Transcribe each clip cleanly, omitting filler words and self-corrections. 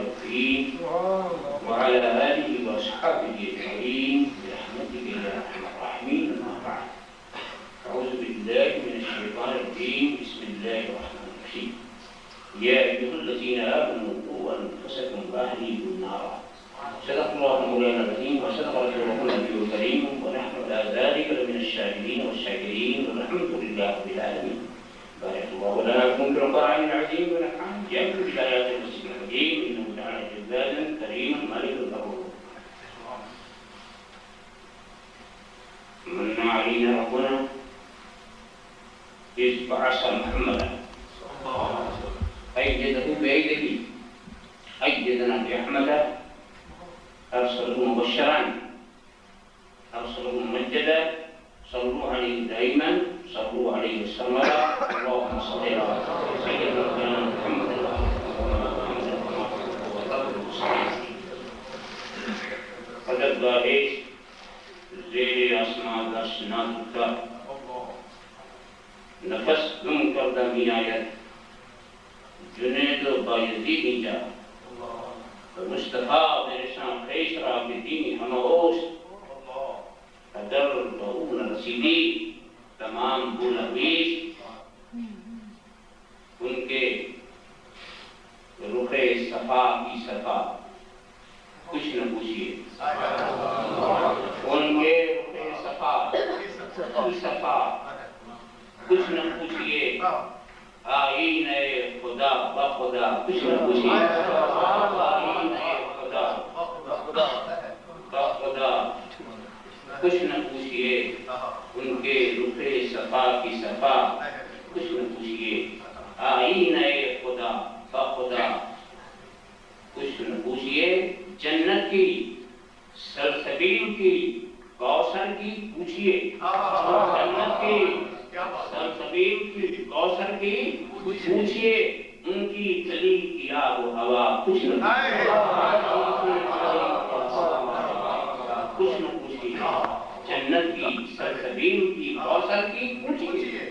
الدين وعلى آله وأصحابه أجمعين برحمتك يا أرحم الراحمين. أما بعد، أعوذ بالله من الشيطان الرجيم. بسم الله الرحمن الرحيم. يا أيها الذين آمنوا قوا أنفسكم وأهليكم نارا. صدق الله مولانا العظيم وصدق رسوله النبي الكريم ونحن على ذلك لمن الشاهدين والشاكرين والحمد لله رب العالمين. بارك الله لنا لكم في القرآن العظيم ونفعنا بآياته بالآيات والذكر الحكيم إنه تعالى جواد كريم مالك الغفور. من علينا ربنا إذ بعث محمدا أيده بأيده أيدنا بأحمد أرسله مبشرا أرسله ممجدا صلوا عليه دائما صلوا عليه سرمدا. اللهم صل على سيدنا محمد قدر داعش زیر آسمان دست نازکا نفس گم کردہ می آید جنید و بایزید اینجا مصطفیٰ برشان خیش را بدینی ہمہ اوست قدر دعون رسیدی تمام بولویش ان کے رخ صفا کی صفا کچھ نہ پوچھئے ان کے رخ صفا کی صفا کچھ نہ پوچھئے آئین خدا بخدا کچھ نہ پوچھئے آئین خدا بخدا کچھ نہ پوچھئے ان کے رخ صفا کی صفا کچھ نہ پوچھئے آئین خدا بخدا کچھ نہ پوچھئے جنت کی سلسبیل کی کوثر کی پوچھئے جنت کی سلسبیل کی کوثر کی پوچھئے ان کی گلی کی آب و ہوا کچھ نہ کچھ نہ پوچھئے جنت کی سلسبیل کی کوثر کی پوچھئے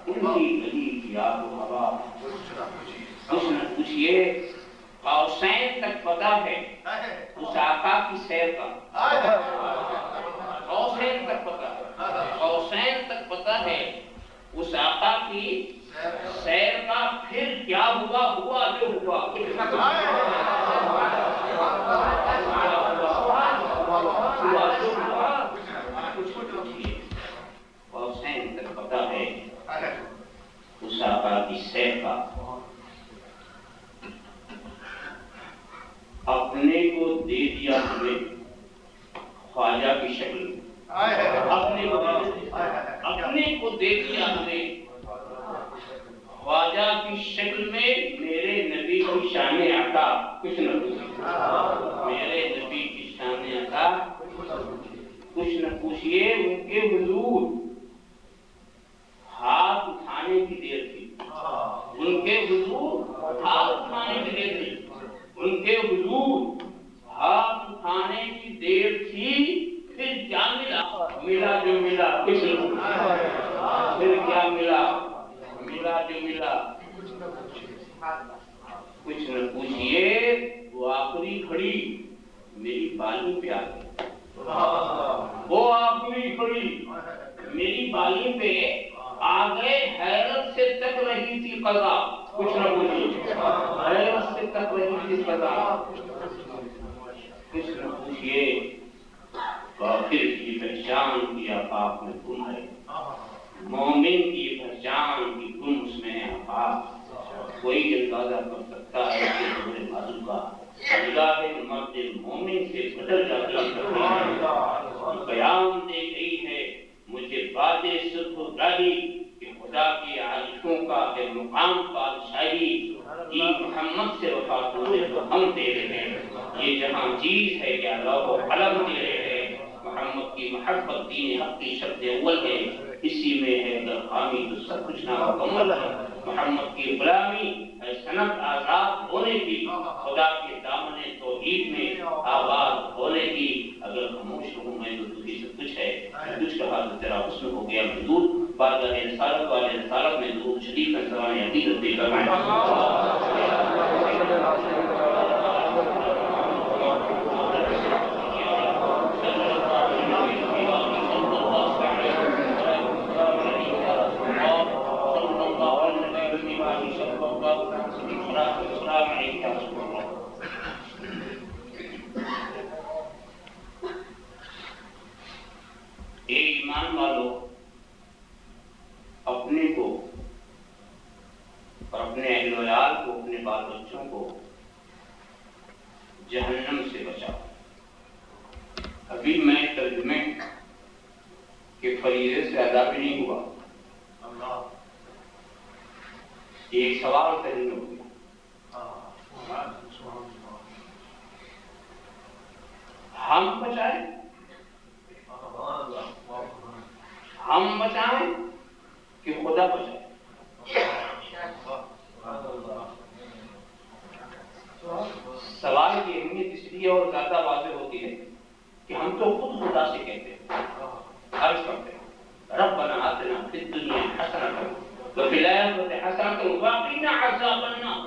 ان کی گلی کی آب و ہوا کچھ نہ پوچھئے قوسین تک پتہ ہے اس آقا کی سیر کا قوسین تک پتہ ہے قوسین تک پتہ ہے اس آقا کی سیر کا پھر کیا ہوا ہوا جو ہوا قوسین تک پتہ ہے اس آقا کی سیر کا اپنے کو دے دیا ہمیں خواجہ کی شکل اپنے کو دے دیا ہمیں خواجہ کی شکل میں میرے نبی کی شان عطا کچھ نہ پوچھئے میرے نبی کی شان عطا کچھ نہ پوچھئے ان کے حضور ہاتھ اٹھانے کی دیر تھی ان کے حضور ہاتھ اٹھانے کی دیر تھی ان کے حضور ہاتھ اٹھانے کی دیر تھی پھر کیا ملا ملا جو ملا کچھ نہ پھر کیا ملا ملا جو ملا کچھ نہ پوچھئے وہ آخری کھڑی میری بالی پہ آ گئی وہ آخری کھڑی میری بالی پہ آ گئے حیرت سے تک رہی تھی قضا کچھ نہ پوچھئے حیرت سے تک رہی تھی قضا کچھ نہ پوچھئے کافر کی پہچان کی آفاق میں گم ہے مومن کی پہچان کی گم اس میں آفاق کوئی اندازہ کر سکتا ہے کہ ہمارے بازو کا نگاہ مرد مومن سے بدل جاتی ہے بیان دے گئی ہے مجھے باتیں صرف داری کہ خدا کی عارفوں کا ہے مقام بادشاہی جی محمد سے وفا کرے تو ہم دے رہے ہیں یہ جہاں چیز ہے یا لوح و قلم دے رہے ہیں محمد کی محبت دین حق کی شرط اول ہے اسی میں ہے اگر خامی تو سب کچھ نامکمل ہے محمد کی غلامی ہے سنت آزاد ہونے کی خدا کے دامن توحید میں آباد ہونے کی اگر خاموش ہوں میں تو تجھے سب کچھ ہے کچھ کہا تو تیرا حسن ہو گیا محدود بارگاہ رسالت والے رسالت میں درود شریف کا سوال عقیدت دے کر السلام علیکم یا رسول اللہ۔ اے ایمان والو، اپنے کو اور اپنے اہل و عیال کو، اپنے بال بچوں کو جہنم سے بچاؤ۔ ابھی میں ترجمے کے فریضے سے ادا بھی نہیں ہوا، ایک سوال ترجمے ہو گیا۔ ہم بچائیں، ہم بچائیں کہ خدا بچائے؟ سوال کی اہمیت اس لیے اور زیادہ واضح ہوتی ہے کہ ہم تو خود خدا سے کہتے ہیں، عرض کرتے ہیں ربنا آتنا فی الدنیا حسنۃ وفی الآخرۃ حسنۃ وقنا عذاب النار،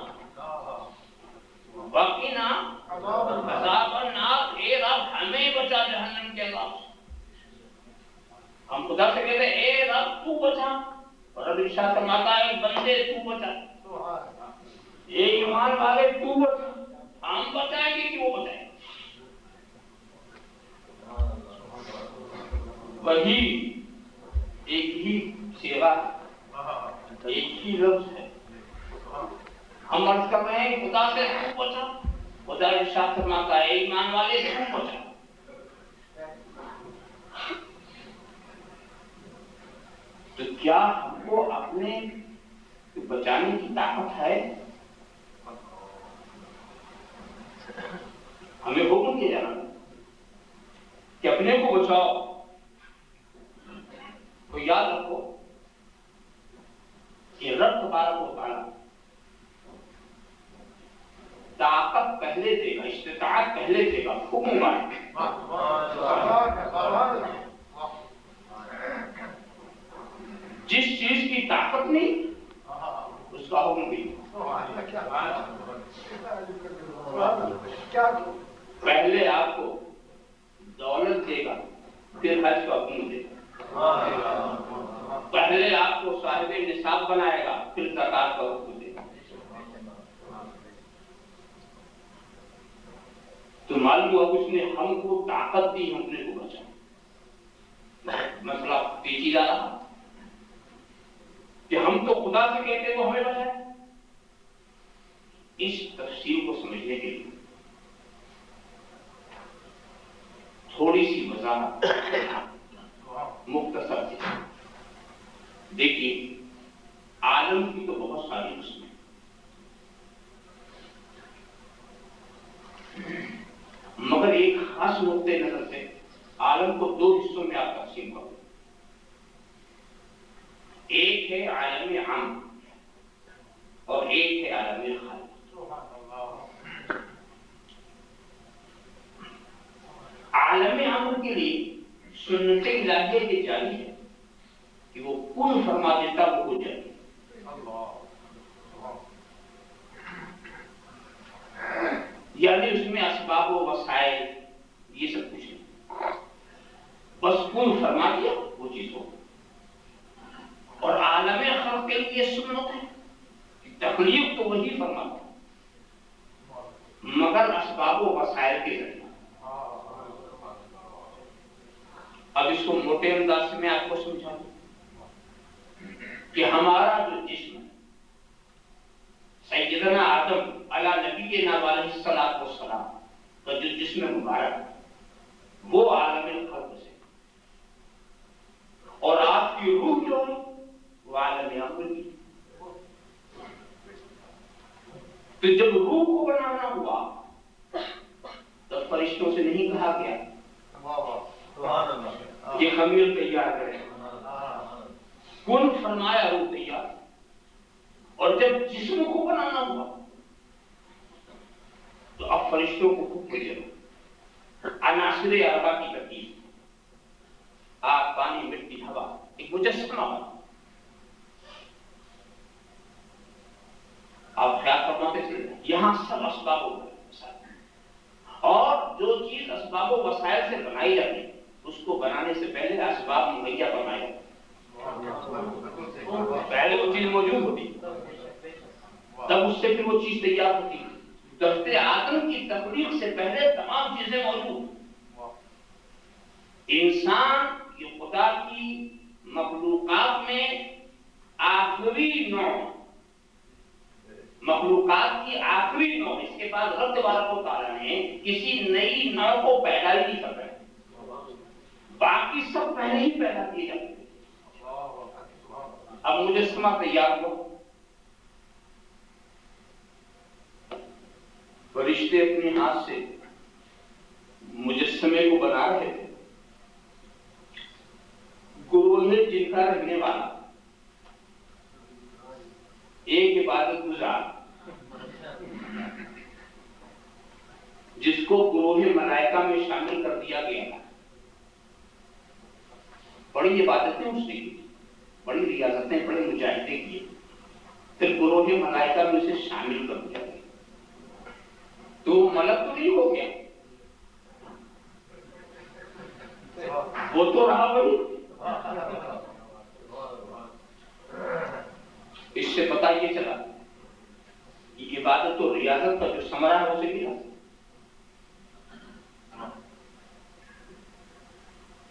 وقنا عذاب النار۔ اے رب ہمیں بچا جہنم کے عذاب سے۔ ہم خدا سے کہتے ہیں اے رب تو بچا، اور رب ارشاد فرماتا ہے بندے تو بچا، اے ایمان والے تو بچا۔ ہم بچائیں گے کہ وہ بچائیں؟ وہی ایک ہی صیغہ، ایک ہی لفظ ہے۔ ہم عرض کر رہے ہیں خدا سے تو بچا، خدا ارشاد فرماتا ہے ایمان والے تو بچا۔ تو کیا ہم کو اپنے بچانے کی طاقت ہے؟ ہمیں حکم کیا جانا کہ اپنے کو بچاؤ۔ تو یاد رکھو کہ رب تبارک و تعالی طاقت پہلے دے گا، استطاعت پہلے دے گا، حکم بعد۔ جس چیز کی طاقت نہیں اس کا حکم بھی۔ پہلے آپ کو دولت دے گا، پھر حج کا حکم دے گا۔ پہلے آپ کو صاحب نصاب بنائے گا، پھر زکات کا حکم دے گا۔ تو معلوم ہوا اس نے ہم کو طاقت دی، ہم نے کو بچا۔ مسئلہ پیچیدہ رہا کہ ہم تو خدا سے کہتے ہیں وہ ہمیں بچائے۔ اس تفسیر کو سمجھنے کے لیے تھوڑی سی وضاحت مختصر ہے۔ دیکھیے عالم کی تو بہت ساری قسمیں، مگر ایک خاص نقطۂ نظر سے عالم کو دو حصوں میں آپ تقسیم کرو۔ ایک ہے عالم عام اور ایک ہے عالم خاص۔ عالم عام کے لیے سنت الہیہ یہ جاری ہے کہ وہ کن فرما دیتا وہ ہو جائے۔ یعنی اس میں اسباب و وسائل یہ سب کچھ نہیں، بس کن فرما دیا وہ چیز ہو۔ اور عالم خلق کے لیے سنت ہے کہ تخلیق تو وہی فرماتا مگر اسباب و وسائل کے ذریعے۔ اب اس کو موٹے انداز سے میں آپ کو سمجھا دوں کہ ہمارا جو جسم ہے، سیدنا آدم علی نبینا علیہ الصلوۃ والسلام کا جو جسم مبارک وہ عالم خلق سے، اور آپ کی روح جو ہے وہ عالم امر کی۔ تو جب روح کو بنانا ہوا تو فرشتوں سے نہیں کہا گیا کہ خمیر تیار کریں، کن فرمایا روح تیار۔ اور جب جسم کو بنانا ہوا تو اب فرشتوں کو حکم دیا عناصر اربع کی ترکیب، آگ، پانی، مٹی، ہوا، ایک مجسمہ بنا۔ آپ خیال فرماتے تھے یہاں سب اسباب و وسائل، اور جو چیز اسباب و وسائل سے بنائی جاتی ہے اس کو بنانے سے پہلے اسباب مہیا فرمائے جاتے ہیں، پہلے وہ چیز موجود ہوتی ہے۔ تب اس سے پھر وہ چیز تیار ہوتی ہے. دست آدم کی تخلیق سے پہلے تمام چیزیں موجود. انسان یہ خدا کی مخلوقات میں آخری نوع، مخلوقات کی آخری نوع. اس کے بعد رب تبارک و تعالیٰ نے کسی نئی نوع کو پیدا ہی نہیں کرا ہے. باقی سب پہلے ہی پیدا کیے جاتے ہیں. اب مجسمہ تیار ہو، فرشتے اپنے ہاتھ سے مجسمے کو بنا رہے تھے. گروہ جن کا رہنے والا ایک عبادت گزار جس کو گروہ ملائکہ میں شامل کر دیا گیا، بڑی عبادتیں اس نے کی، بڑی ریاضتیں، بڑے مجاہدے کیے، پھر گروہ ملائکہ میں اسے شامل کر دیا گیا. تو ملک تو نہیں ہو گیا، وہ تو رہا وہی. اس سے پتہ یہ چلا کہ عبادت و ریاضت کا جو ثمرہ ہے اسے ملا.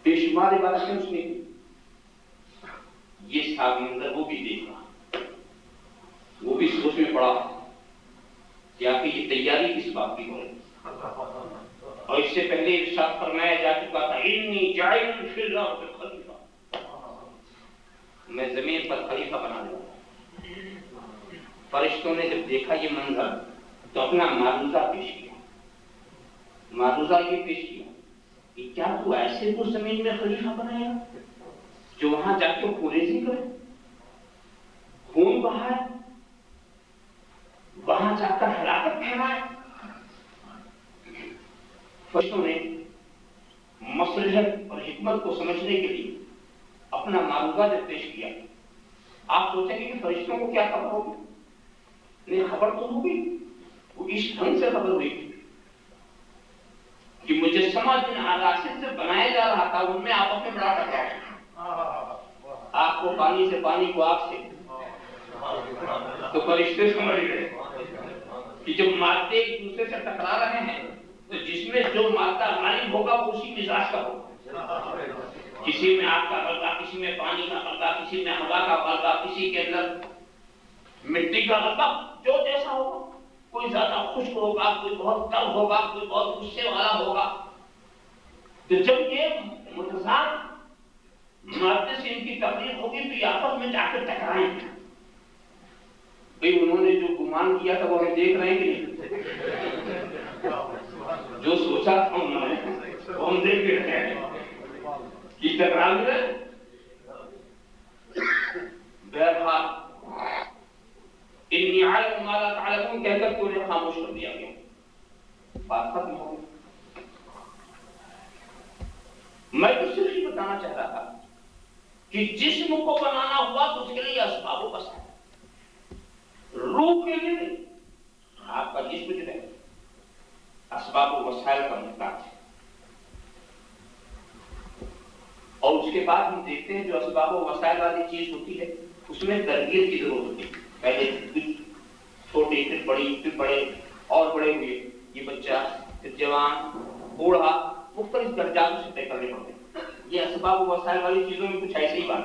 بے شمار عبادتیں اس نے کی. یہ ساگندر وہ بھی دیکھا، وہ بھی سوچ میں پڑا کہ آخر یہ تیاری کس بات کی ہو رہی. اور اس سے پہلے ارشاد فرمایا جا چکا تھا انی جاعل فی الارض خلیفہ، میں زمین پر خلیفہ بنا دوں. فرشتوں نے جب دیکھا یہ منظر تو اپنا معروضہ پیش کیا. معروضہ یہ پیش کیا کہ کیا تو ایسے کو زمین میں خلیفہ بنائے گا جو وہاں جا کے پوریزی کرے، خون بہائے، وہاں جا کر ہلاکت پھیلائے. فرشتوں نے مصلحت اور حکمت کو سمجھنے کے لیے اپنا معروضہ جب پیش کیا. آپ سوچیں گے کہ فرشتوں کو کیا خبر ہوگی؟ نہیں، خبر تو ہوگی. وہ اس ڈھنگ سے خبر ہوئی کہ مجسمہ جن عناصر سے بنایا جا رہا تھا ان میں آپس میں بڑا ٹکراؤ، آگ کو پانی سے، پانی کو آگ سے. تو فرشتے سمجھ گئے کہ جب مادے ایک دوسرے سے ٹکرا رہے ہیں تو جس میں جو مادہ غالب ہوگا وہ اسی مزاج کا ہوگا. کسی میں آگ کا غلبہ، کسی میں پانی کا غلبہ، کسی میں ہوا کا غلبہ، کسی کے اندر مٹی کا غلبہ، جو جیسا ہوگا. کوئی زیادہ خشک ہوگا، کوئی بہت تر ہوگا، کوئی بہت غصے والا ہوگا. تو جب یہ متضاد مادے سے ان کی تخلیق ہوگی تو یہ آپس میں جا کر ٹکرائیں گے. بھئی انہوں نے جو گمان کیا تھا وہ ہمیں دیکھ رہے ہیں کہ نہیں؟ جو سوچا تھا انہوں نے وہ ہم دیکھ رہے ہیں کہ ٹکرا بھی رہے. بہرحال انی اعلم ما لا تعلمون کہہ کر انہیں خاموش کر دیا گیا. بات ختم ہو گئی. میں تو صرف یہ بتانا چاہ رہا تھا کہ جسم کو بنانا ہوا تو اس کے لیے اسباب و وسائل، روح کے لیے نہیں. آپ کا جسم جو ہے اسباب و وسائل کا محتاج ہے. اور اس کے بعد ہم دیکھتے ہیں جو اسباب و وسائل والی چیز ہوتی ہے اس میں تربیت کی ضرورت ہوتی ہے. پہلے کچھ چھوٹے، پھر بڑی، پھر بڑے اور بڑے ہوئے. یہ بچہ، پھر جوان، بوڑھا، مختلف درجات سے طے کرنے پڑتے ہیں. یہ اسباب و وسائل والی چیزوں میں کچھ ایسے ہی بات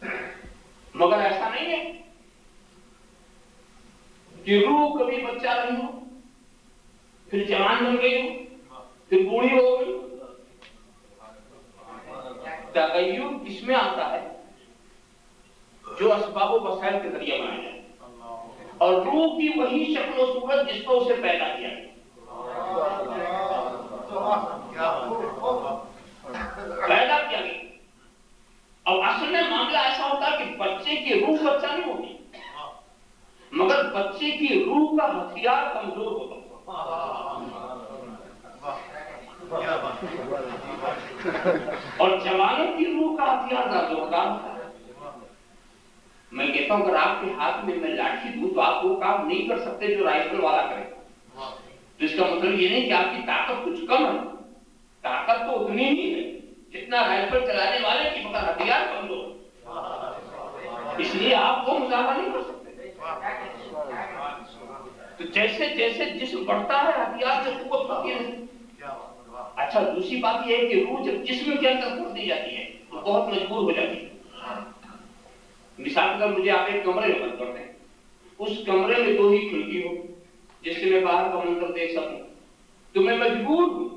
ہے. مگر ایسا نہیں ہے کہ روح کبھی بچہ رہی ہو، پھر جوان بن گئی ہو، پھر بوڑھی ہو گئی. تغیر اس میں آتا ہے جو اسباب و وسائل کے ذریعے بنایا جائے، اور روح کی وہی شکل و صورت جس کو اسے پیدا کیا گیا. پیدا کیا گیا. اب اصل میں معاملہ ایسا ہوتا ہے کہ بچے کی روح بچہ نہیں ہوتی، مگر بچے کی روح کا ہتھیار کمزور ہوتا. اور جوانوں کی روح کا ہتھیار زوردار ہوتا ہے. میں کہتا ہوں اگر آپ کے ہاتھ میں لاٹھی دوں تو آپ وہ کام نہیں کر سکتے جو رائفل والا کرے. تو اس کا مطلب یہ نہیں کہ آپ کی طاقت کچھ کم ہے، طاقت تو اتنی ہی ہے جتنا رائفل چلانے والے کی، مگر ہتھیار کمزور. اس لیے آپ وہ مظاہرہ نہیں کر سکتے. تو جیسے جیسے جسم بڑھتا ہے ہتھیار سے قوت ہوتی ہے. اچھا دوسری بات یہ ہے کہ روح جب جسم کے اندر پھنس دی جاتی ہے تو بہت مجبور ہو جاتی ہے. مثال کے طور مجھے آپ ایک کمرے میں بند کر دیں, اس کمرے میں 2 ہی کھڑکی ہو جس سے میں باہر کا منظر دیکھ سکوں, تو میں مجبور ہوں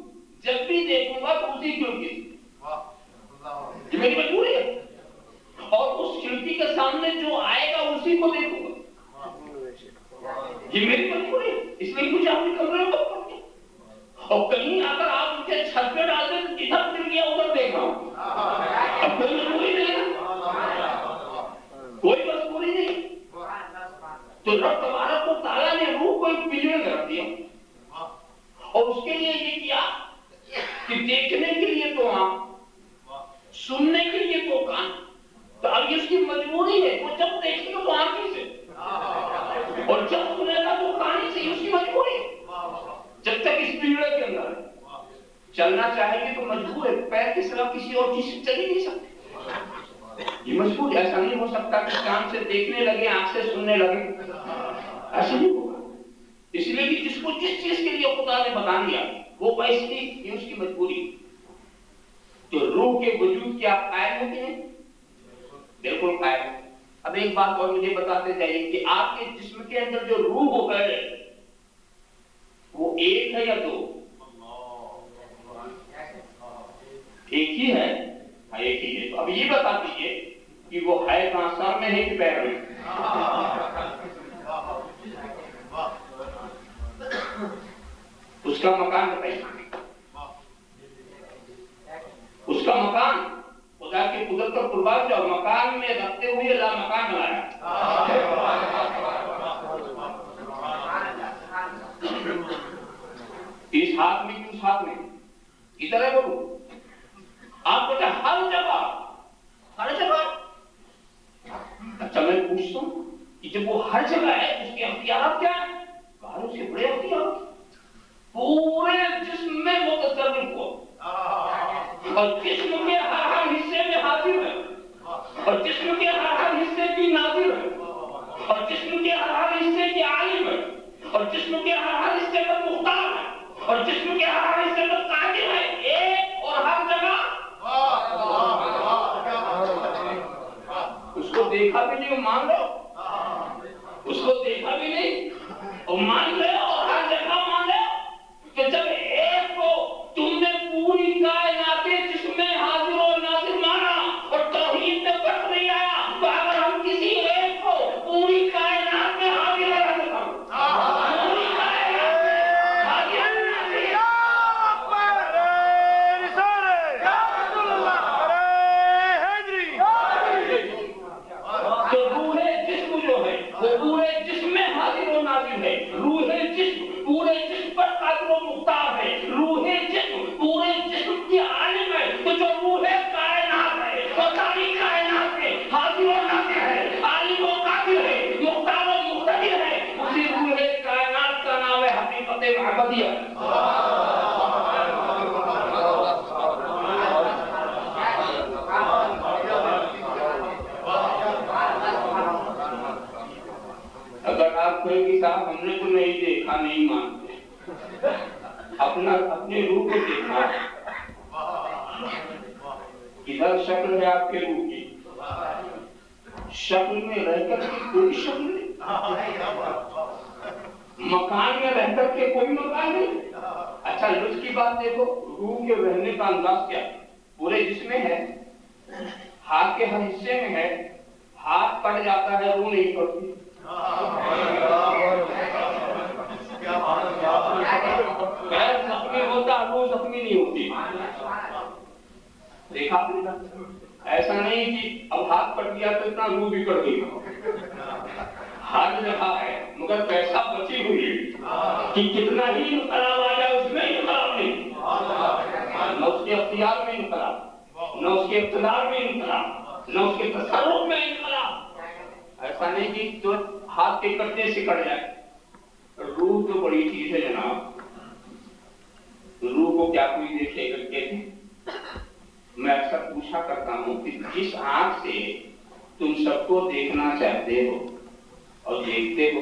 جب بھی دیکھوں گا تو اسی کھڑکی سے. یہ میری مجبوری ہے, اور اس کھڑکی کے سامنے جو آئے گا اسی کو دیکھوں گا. یہ میری مجبوری ہے, اس لیے مجھے اپنے کمرے میں بند کر دیں. اور کہیں اگر آپ مجھے چھت پہ ڈال دیں تو ادھر پھر گیا ادھر دیکھ رہا ہوں. اب کوئی مجبوری نہیں ہے, کوئی مجبوری نہیں. تو رب تبارک و تعالیٰ نے روح کو ایک پنجرے میں رکھ دیا اور اس کے لیے یہ کیا کہ دیکھنے کے لیے تو آنکھ, سننے کے لیے تو کان. تو اب یہ اس کی مجبوری ہے, وہ جب دیکھے گا تو آنکھ سے, اور جب سنے گا تو کان سے. اس کی مجبوری ہے جب تک اس پنجرے کے اندر ہے. چلنا چاہے گی تو مجبور ہے, پیر کے سوا کسی اور چیز سے چل ہی نہیں سکتے. یہ مجبور, ایسا نہیں ہو سکتا کہ کان سے دیکھنے لگے آنکھ سے سننے لگے, ایسا نہیں ہوگا. اس لیے کہ جس کو جس چیز کے لیے خدا نے بتا دیا وہ پیسے یہ اس کی مجبوری. تو روح کے وجود کیا قائم ہے کہ نہیں؟ بالکل قائم ہے. اب ایک بات اور مجھے بتاتے جائیے کہ آپ کے جسم کے اندر جو روح ہو گئے وہ ایک ہے یا 2؟ ایک ہی ہے, ایک ہی ہے. تو اب یہ بتا دیجیے کہ وہ ہے کہاں, سر میں ہے کہ پیر میں؟ اس کا مکان بتائیے, اس کا مکان. خدا کی قدرت پر قربان جاؤ, مکان میں رکھتے ہوئے اللہ مکان بنایا. اس ہاتھ میں کہ اس ہاتھ میں, ادھر ہے بولو آپ کو ہر جگہ, ہر جگہ. اچھا میں پوچھتا ہوں کہ جب وہ ہر جگہ ہے اس کے اختیارات کیا ہیں؟ کہا اس کے بڑے اختیارات, پورے جسم میں متصرف ہو, اور جسم کے ہر حصے میں حاضر ہے, اور جسم کے ہر حصے کی ناظر ہے, اور جسم کے ہر حصے کی عالم ہے, اور جسم کے ہر حصے کا مختار ہے, اور جسم کے ہر حصے کا قادر ہے, ایک اور ہر جگہ. اس کو دیکھا بھی نہیں مان لو, اس کو دیکھا بھی نہیں اور مان لے, اور ہر جگہ مان لے. کہ جب ایک کو تم نے پوری کائنات جس میں حاضر و ناظر مانا اور توحید میں فرق نہیں آیا, تو اگر ہم کسی ایک کو پوری کائنات میں حاضر و ناظر پوری کائنات میں حاضر و ناظر, تو روح جسم جو ہے وہ پورے جسم میں حاضر و ناظر ہے. روح جسم پورے جسم پر قادر و مختار ہے. روح جسم پورے جسم کی عالم ہے. تو جو روح کائنات ہے وہ ساری کائنات میں حاضر و ناظر ہے, عالم و قادر ہے, مختار و مقتدر ہے. اسی روح کائنات کا نام ہے حقیقت محمدیہ. اگر آپ کہیں کہ صاحب ہم نے تو نہیں دیکھا, نہیں مانتے, اپنے روح کو دیکھا. ادھر شکل ہے آپ کے روح کی, شکل میں رہ کر کے کوئی شکل نہیں, مکان میں رہ کر کے کوئی مکان نہیں. اچھا لطف کی بات دیکھو, روح کے رہنے کا انداز کیا, پورے جسم میں ہے, ہاتھ کے ہر حصے میں ہے, ہاتھ کٹ جاتا ہے روح نہیں کٹتی. پیر زخمی ہوتا روح زخمی نہیں ہوتی. دیکھا ایسا نہیں کہ اب ہاتھ کٹ گیا تو اتنا روح بھی کٹ گئی. ہر جگہ ہے مگر پیسہ بچی ہوئی ہے کہ کتنا ہی انقلاب آ جائے اس میں انقلاب نہیں, نہ اس کے اختیار میں انقلاب, نہ اس کے اقتدار میں انقلاب, نہ اس کے تصرف میں انقلاب. ایسا نہیں کہ جو ہاتھ کے کٹنے سے کٹ جائے. روح تو بڑی چیز ہے جناب, روح کو کیا کوئی دیکھے کر کہتے ہیں. میں اکثر پوچھا کرتا ہوں کہ جس آنکھ سے تم سب کو دیکھنا چاہتے ہو اور دیکھتے ہو,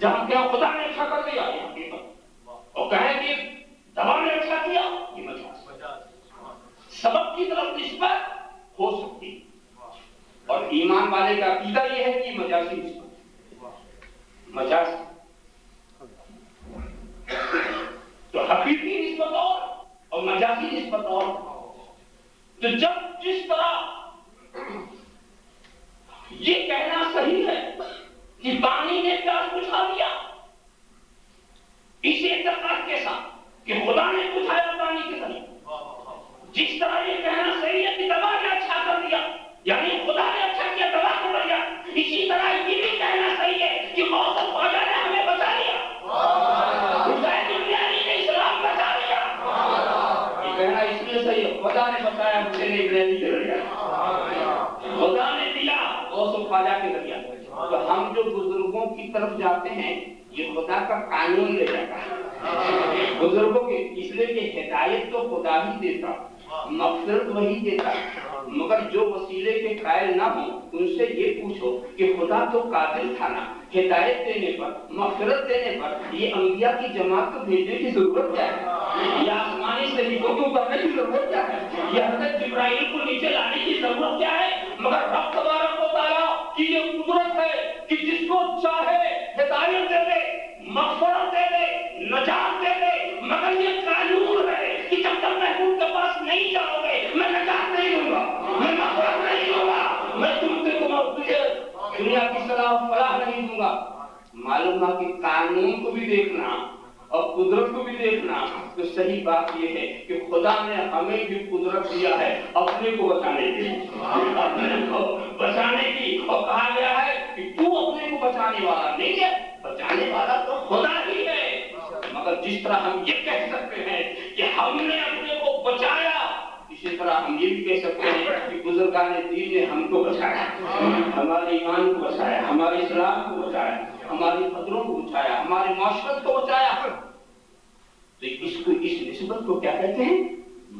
جہاں کیا خدا نے اچھا کر دیا یہ حقیقت، اور کہیں کہ دوا نے اچھا کیا یہ مجاز۔ سبب کی طرف نسبت ہو سکتی، اور ایمان والے کا عقیدہ یہ ہے کہ مجازی نسبت مجاز، تو حقیقی نسبت اور مجازی نسبت اور۔ تو جب جس طرح یہ کہنا صحیح ہے کہ پانی نے پیاس بجھا دیا، اسی اعتقاد کے ساتھ کہ خدا نے بجھایا پانی کے ذریعے، جس طرح یہ کہنا صحیح ہے کہ دوا نے اچھا کر دیا، یعنی خدا نے اچھا کیا دوا کو بچا، اسی طرح یہ بھی کہنا صحیح ہے کہ موسم خواجہ نے ہمیں بچا لیا، اسلام بچا لیا۔ یہ کہنا اس لیے صحیح ہے خدا نے بچایا، مجھے نہیں دے رہا، خدا نے دیا موسم خواجہ کے ذریعے۔ تو ہم جو بزرگوں کی طرف جاتے ہیں یہ خدا کا قانون لے جاتا ہے بزرگوں کے، اس لیے کہ ہدایت تو خدا ہی دیتا، مغفرت وہی دیتا، مگر جو وسیلے کے قائل نہ ہوں ان سے یہ پوچھو کہ خدا تو قادر تھا نا ہدایت دینے پر، مغفرت دینے پر، یہ انبیاء کی جماعت کو بھیجنے کی ضرورت کیا ہے؟ یہ آسمانی صحیفوں کو کرنے کی ضرورت کیا ہے؟ یہ حضرت جبرائیل کو نیچے لانے کی ضرورت کیا ہے؟ مگر رب تبارک و تعالیٰ کی یہ قدرت ہے کہ جس کو چاہے ہدایت دے دے، مغفرت دے دے، نجات دے دے، مگر یہ قانون ہے کہ جب تک محبوب کے پاس نہیں جاؤ گے میں نجات نہیں دوں گا، میں مغفرت نہیں دوں گا، میں تجھے دنیا کی صلاح و فلاح نہیں دوں گا۔ معلوم ہے کہ قانون کو بھی دیکھنا اور قدرت کو بھی دیکھنا، تو صحیح بات یہ ہے کہ خدا نے ہمیں بھی قدرت دیا ہے اپنے کو بچانے کی، اپنے کو بچانے کی، اور کہا گیا ہے کہ تو اپنے کو بچانے والا نہیں ہے، بچانے والا تو خدا ہی ہے۔ مگر جس طرح ہم یہ کہہ سکتے ہیں کہ ہم نے اپنے کو بچایا، اسی طرح ہم یہ بھی کہہ سکتے ہیں کہ بزرگان دین نے ہم کو بچایا، ہمارے ایمان کو بچایا، ہمارے اسلام کو بچایا، ہماری قدروں کو بچایا، ہماری معاشرت کو بچایا۔ تو اس نسبت کو کیا کہتے ہیں؟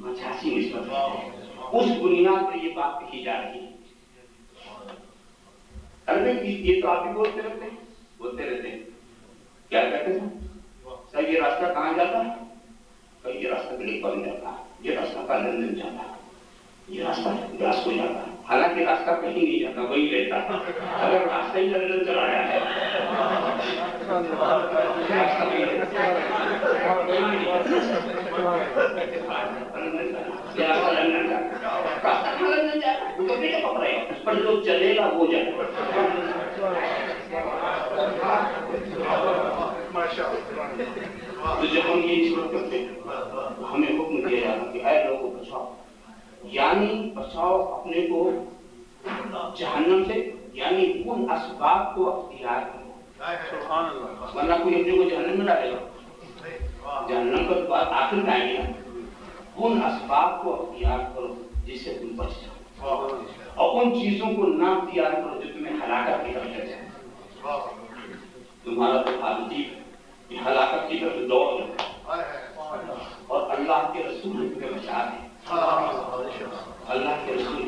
مجازی نسبت کہتے ہیں۔ اس بنیاد پر یہ بات کہی جا رہی ہے۔ یہ تو آپ بھی بولتے رہتے ہیں کیا کہتے ہیں سر یہ راستہ کہاں جاتا ہے؟ یہ راستہ دلی بن جاتا ہے، یہ راستہ کا لندن جاتا ہے، یہ راستہ گلاس کو جاتا ہے، حالانکہ راستہ کہیں نہیں جاتا، وہی رہتا ہے۔ اگر راستہ ہی لندن چلایا ہے پر جو چلے گا وہ جائے گا۔ تو جب ہم یہ نسبت کرتے ہیں تو ہمیں حکم دیا جاتا کہ اے لوگوں بچاؤ، یعنی بچاؤ اپنے کو جہنم سے، یعنی ان اسباب کو اختیار کرو، ورنہ کوئی اپنے کو جہنم میں ڈالے گا، جہنم کا بعد آخر میں آئے گا۔ ان اسباب کو اختیار کرو جس سے تم بچ جاؤ، اور ان چیزوں کو نہ اختیار کرو جو تمہیں ہلاکت کی طرف لے جائے۔ تمہارا تو حال عجیب ہے کہ ہلاکت کی طرف دوڑ رہے اور اللہ کے رسول نے تمہیں بچا دے۔ اللہ کے رسول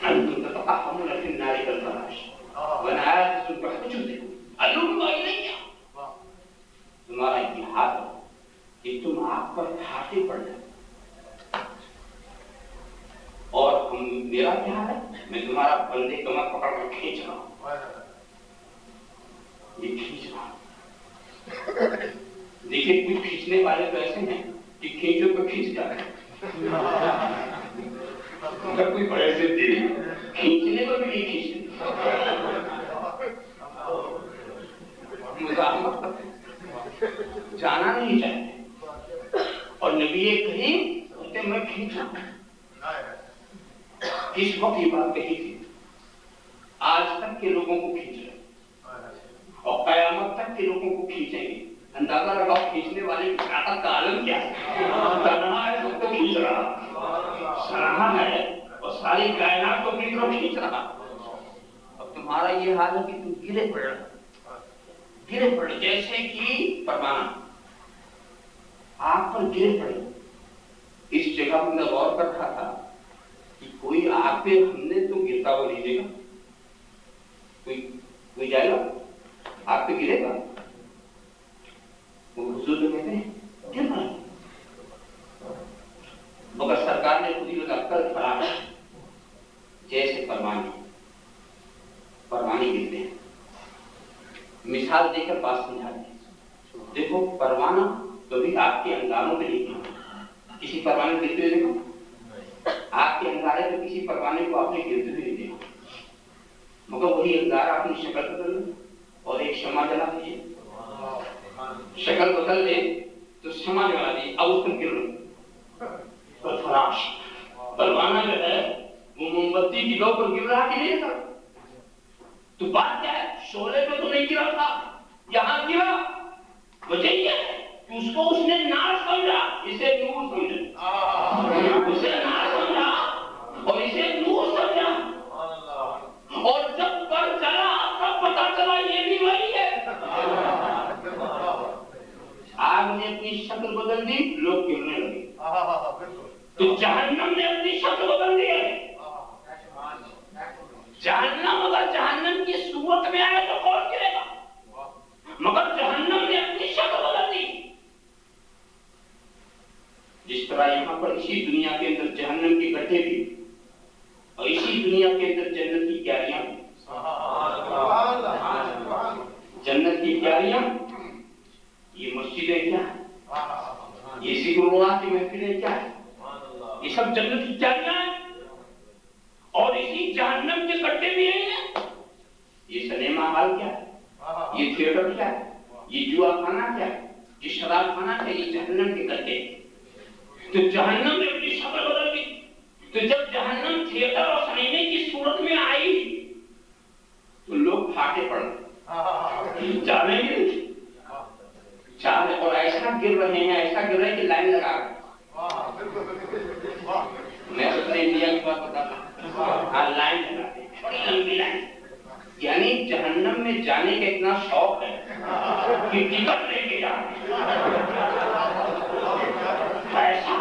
انتم تتقحمون فی النار کالفراش ونعاس تحجزکم علم الیہ۔ تمہارا یہ حال ہے کہ تم آگ پر پھاٹے پڑ جائے، اور میرا کیا ہے، میں تمہارا بندے کمر پکڑ کر کھینچ رہا ہوں، یہ کھینچ رہا ہوں۔ دیکھیں کچھ کھینچنے والے تو ایسے ہیں کہ کھینچو تو کھینچ جاتے ہیں، اگر کوئی بڑے سے دے کھینچنے کو بھی نہیں کھینچتے، مزاحمت کرتے، جانا نہیں چاہتے، اور نبی کریم کہتے میں کھینچوں۔ کس وقت یہ بات کہی تھی؟ آج تک کے لوگوں کو کھینچ رہے اور قیامت تک کے لوگوں کو کھینچیں گے۔ اندازہ لگاؤ کھینچنے والے کی طاقت کا عالم کیا ہے، تنہا ہے سب کو کھینچ رہا، سراہا ہے اور ساری کائنات کو کس طرف کھینچ رہا۔ اب تمہارا یہ حال ہے کہ تم گرے پڑے جیسے کہ پروانہ آگ پر گرے پڑے۔ اس جگہ پر میں غور کر رہا تھا کہ کوئی آگ پہ ہم نے تو گرتا ہوا نہیں دیکھا، کوئی جائے گا آگ پہ گرے گا؟ دیکھو پروانہ کبھی آپ کے انگاروں پہ نہیں گرا، کسی پروانے کو گرتے ہوئے دیکھو؟ آپ کے انگارے پہ کسی پروانے کو آپ نے گرتے ہوئے نہیں دیکھا، مگر وہی انگارہ اپنی شکل بدل دے اور ایک شمع جلا دیجیے، شکل بدل دے تو شمع جلا دیجیے، اب اس پر گر رہے فراش پروانہ جو ہے وہ موم بتی کی لو پر گر رہا کہ نہیں تھا؟ تو بات کیا ہے؟ شعلے پہ تو نہیں گرا تھا، یہاں گرا، وجہ یہ ہے کہ اس کو اس نے نار سمجھا، اسے نور سمجھا، اسے نار سمجھا اور اسے نور سمجھا، اور جب پر چلا تب پتا چلا یہ بھی وہی ہے۔ آگ نے اپنی شکل بدل دی، لوگ گرنے لگے، تو جہنم نے اپنی شکل بدل دی ہے۔ جہنم اگر جہنم کی صورت میں آئے تو کون گرے گا؟ مگر جہنم نے اپنی شکل بدل دی۔ جس طرح یہاں پر اسی دنیا کے اندر جہنم کے گڈھے بھی اور اسی دنیا کے اندر جنت کی کیاریاں بھی۔ جنت کی کیاریاں، یہ مسجدیں کیا ہیں؟ یہ ذکر اللہ کی محفلیں کیا ہیں؟ یہ سب جنت کی کیاریاں ہیں، اور اسی جہنم کے گڈھے بھی ہیں۔ یہ سنیما ہال کیا ہے؟ یہ تھیٹر کیا ہے؟ یہ جوا خانہ کیا ہے؟ یہ شراب خانہ کیا ہے؟ یہ جہنم کے گڈھے۔ تو جہنم نے اپنی شکل بدل دی، تو جب جہنم تھیٹر اور سنیمے کی صورت میں آئی تو لوگ پھاٹے پڑ گئے، جانے گے چارے، اور ایسا گر رہے ہیں، ایسا گر رہے ہیں کہ لائن لگا رہے ہیں۔ میں اپنے انڈیا کی بات بتاتا ہوں، ہاں لائن لگاتے ہیں، بڑی لمبی لائن، یعنی جہنم میں جانے کا اتنا شوق ہے کہ ٹکٹ لے کے جاتے ایسا۔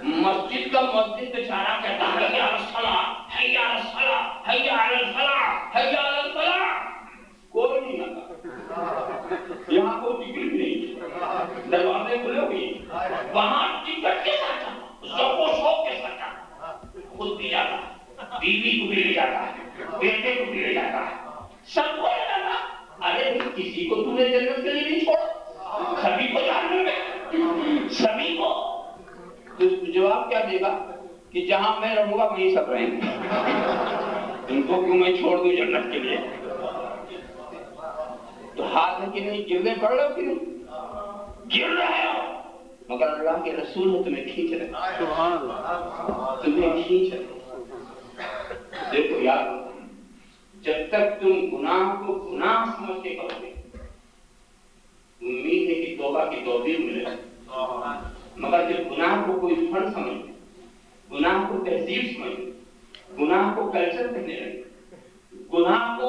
مسجد کا مسجد بیچارہ کہتا ہے حی علی الصلاۃ، حی علی الصلاۃ، حی علی الفلاح، حی علی الفلاح، کوئی نہیں آتا، یہاں کوئی ٹکٹ نہیں، دروازے کھلے ہوئے، وہاں ٹکٹ کے ساتھ جاتا، ذوق و شوق کے ساتھ جاتا، خود بھی جاتا، بیوی کو بھی لے جاتا، بیٹے کو بھی لے جاتا، سب کو لے جاتا۔ ارے کسی کو تو نے جنت کے لیے نہیں چھوڑا، سبھی کو جہنم میں، سبھی کو۔ تو جواب کیا دے گا کہ جہاں میں رہوں گا وہیں سب رہیں گے، ان کو کیوں میں چھوڑ دوں جنت کے لیے؟ تو ہاتھ ہے کہ نہیں، گرنے پڑ رہے ہو کہ نہیں؟ گر رہے ہو، مگر اللہ کے رسول نے تمہیں کھینچ رہے، تمہیں کھینچ رہے۔ دیکھو یاد رکھو، جب تک تم گناہ کو گناہ سمجھ کے کرو گے، امید ہے کہ توبہ کی توفیق ملے گا، مگر جب گناہ کو کوئی فن سمجھ، گناہ کو تہذیب سمجھ، گناہ کو کلچر کہنے لگے، گناہ کو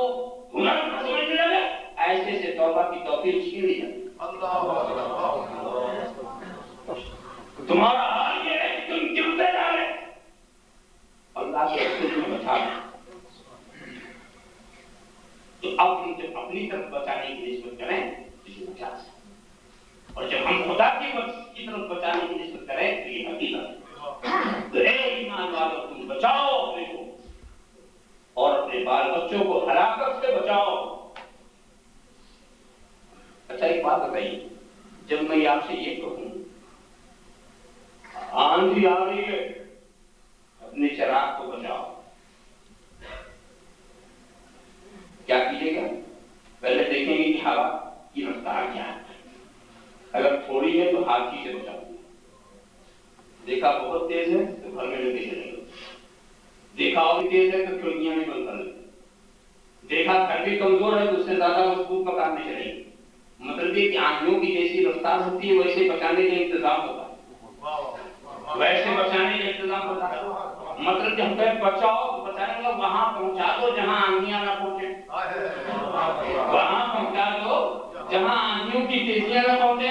ہنر سمجھنے لگے، ایسے سے توبہ کی توفیق چھین لی جاتی۔ تمہارا حال یہ ہے کہ تم گرتے جا رہے، اللہ کے رسول تمہیں بچا رہے۔ تو اب ہم جب اپنی طرف بچانے کی نسبت کریں تو یہ بچا سکتے، اور جب ہم خدا کی طرف بچانے کی نسبت کریں تو یہ حقیقت۔ تو اے ایمان والو، تم بچاؤ اپنے کو اور اپنے بال بچوں کو ہلاکت سے بچاؤ۔ اچھا ایک بات بتائیے، جب میں آپ سے یہ کہوں آندھی آ رہی ہے اپنے چراغ کو بچاؤ، کیا کیجیے گا؟ پہلے دیکھیں گے کہ ہوا کی رفتار کیا ہے، اگر تھوڑی ہے تو ہاتھی سے بچاؤ، دیکھا بہت تیز ہے تو گھر میں لے کے چلے گا، دیکھا اور تیز ہے تو کھڑکیاں بھی بند کر لیں، دیکھا گھر بھی کمزور ہے تو اس سے زیادہ مضبوط مکان میں چلے گا۔ مطلب یہ کہ آندھیوں کی جیسی رفتار ہوتی ہے ویسے بچانے کا انتظام ہوتا ہے، ویسے بچانے کا انتظام ہوتا ہے۔ مطلب جب تک بچاؤ تو بچانے کا وہاں پہنچا دو جہاں آندھیاں نہ پہنچے، وہاں پہنچا دو جہاں آندھیوں کی تیزیاں نہ پہنچے،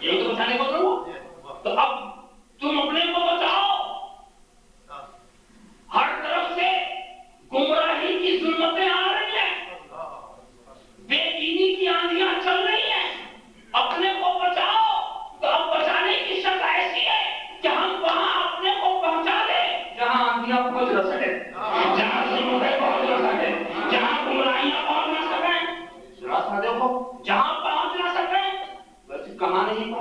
یہی تو بچانے کو کرو۔ تو اب تم اپنے کو بچاؤ، ہر طرف سے گمراہی کی ظلمتیں آ رہی ہیں، بے دینی کی آندھیاں چل رہی ہیں، اپنے کو بچاؤ۔ تو اب بچانے کی شکل ایسی ہے کہ ہم وہاں اپنے کو پہنچا دیں جہاں آندھیاں پہنچ نہ سکے، جہاں ظلمتیں پہنچ نہ سکے، جہاں گمراہیاں پہنچ نہ سکیں، راستہ دیکھو جہاں پہنچ نہ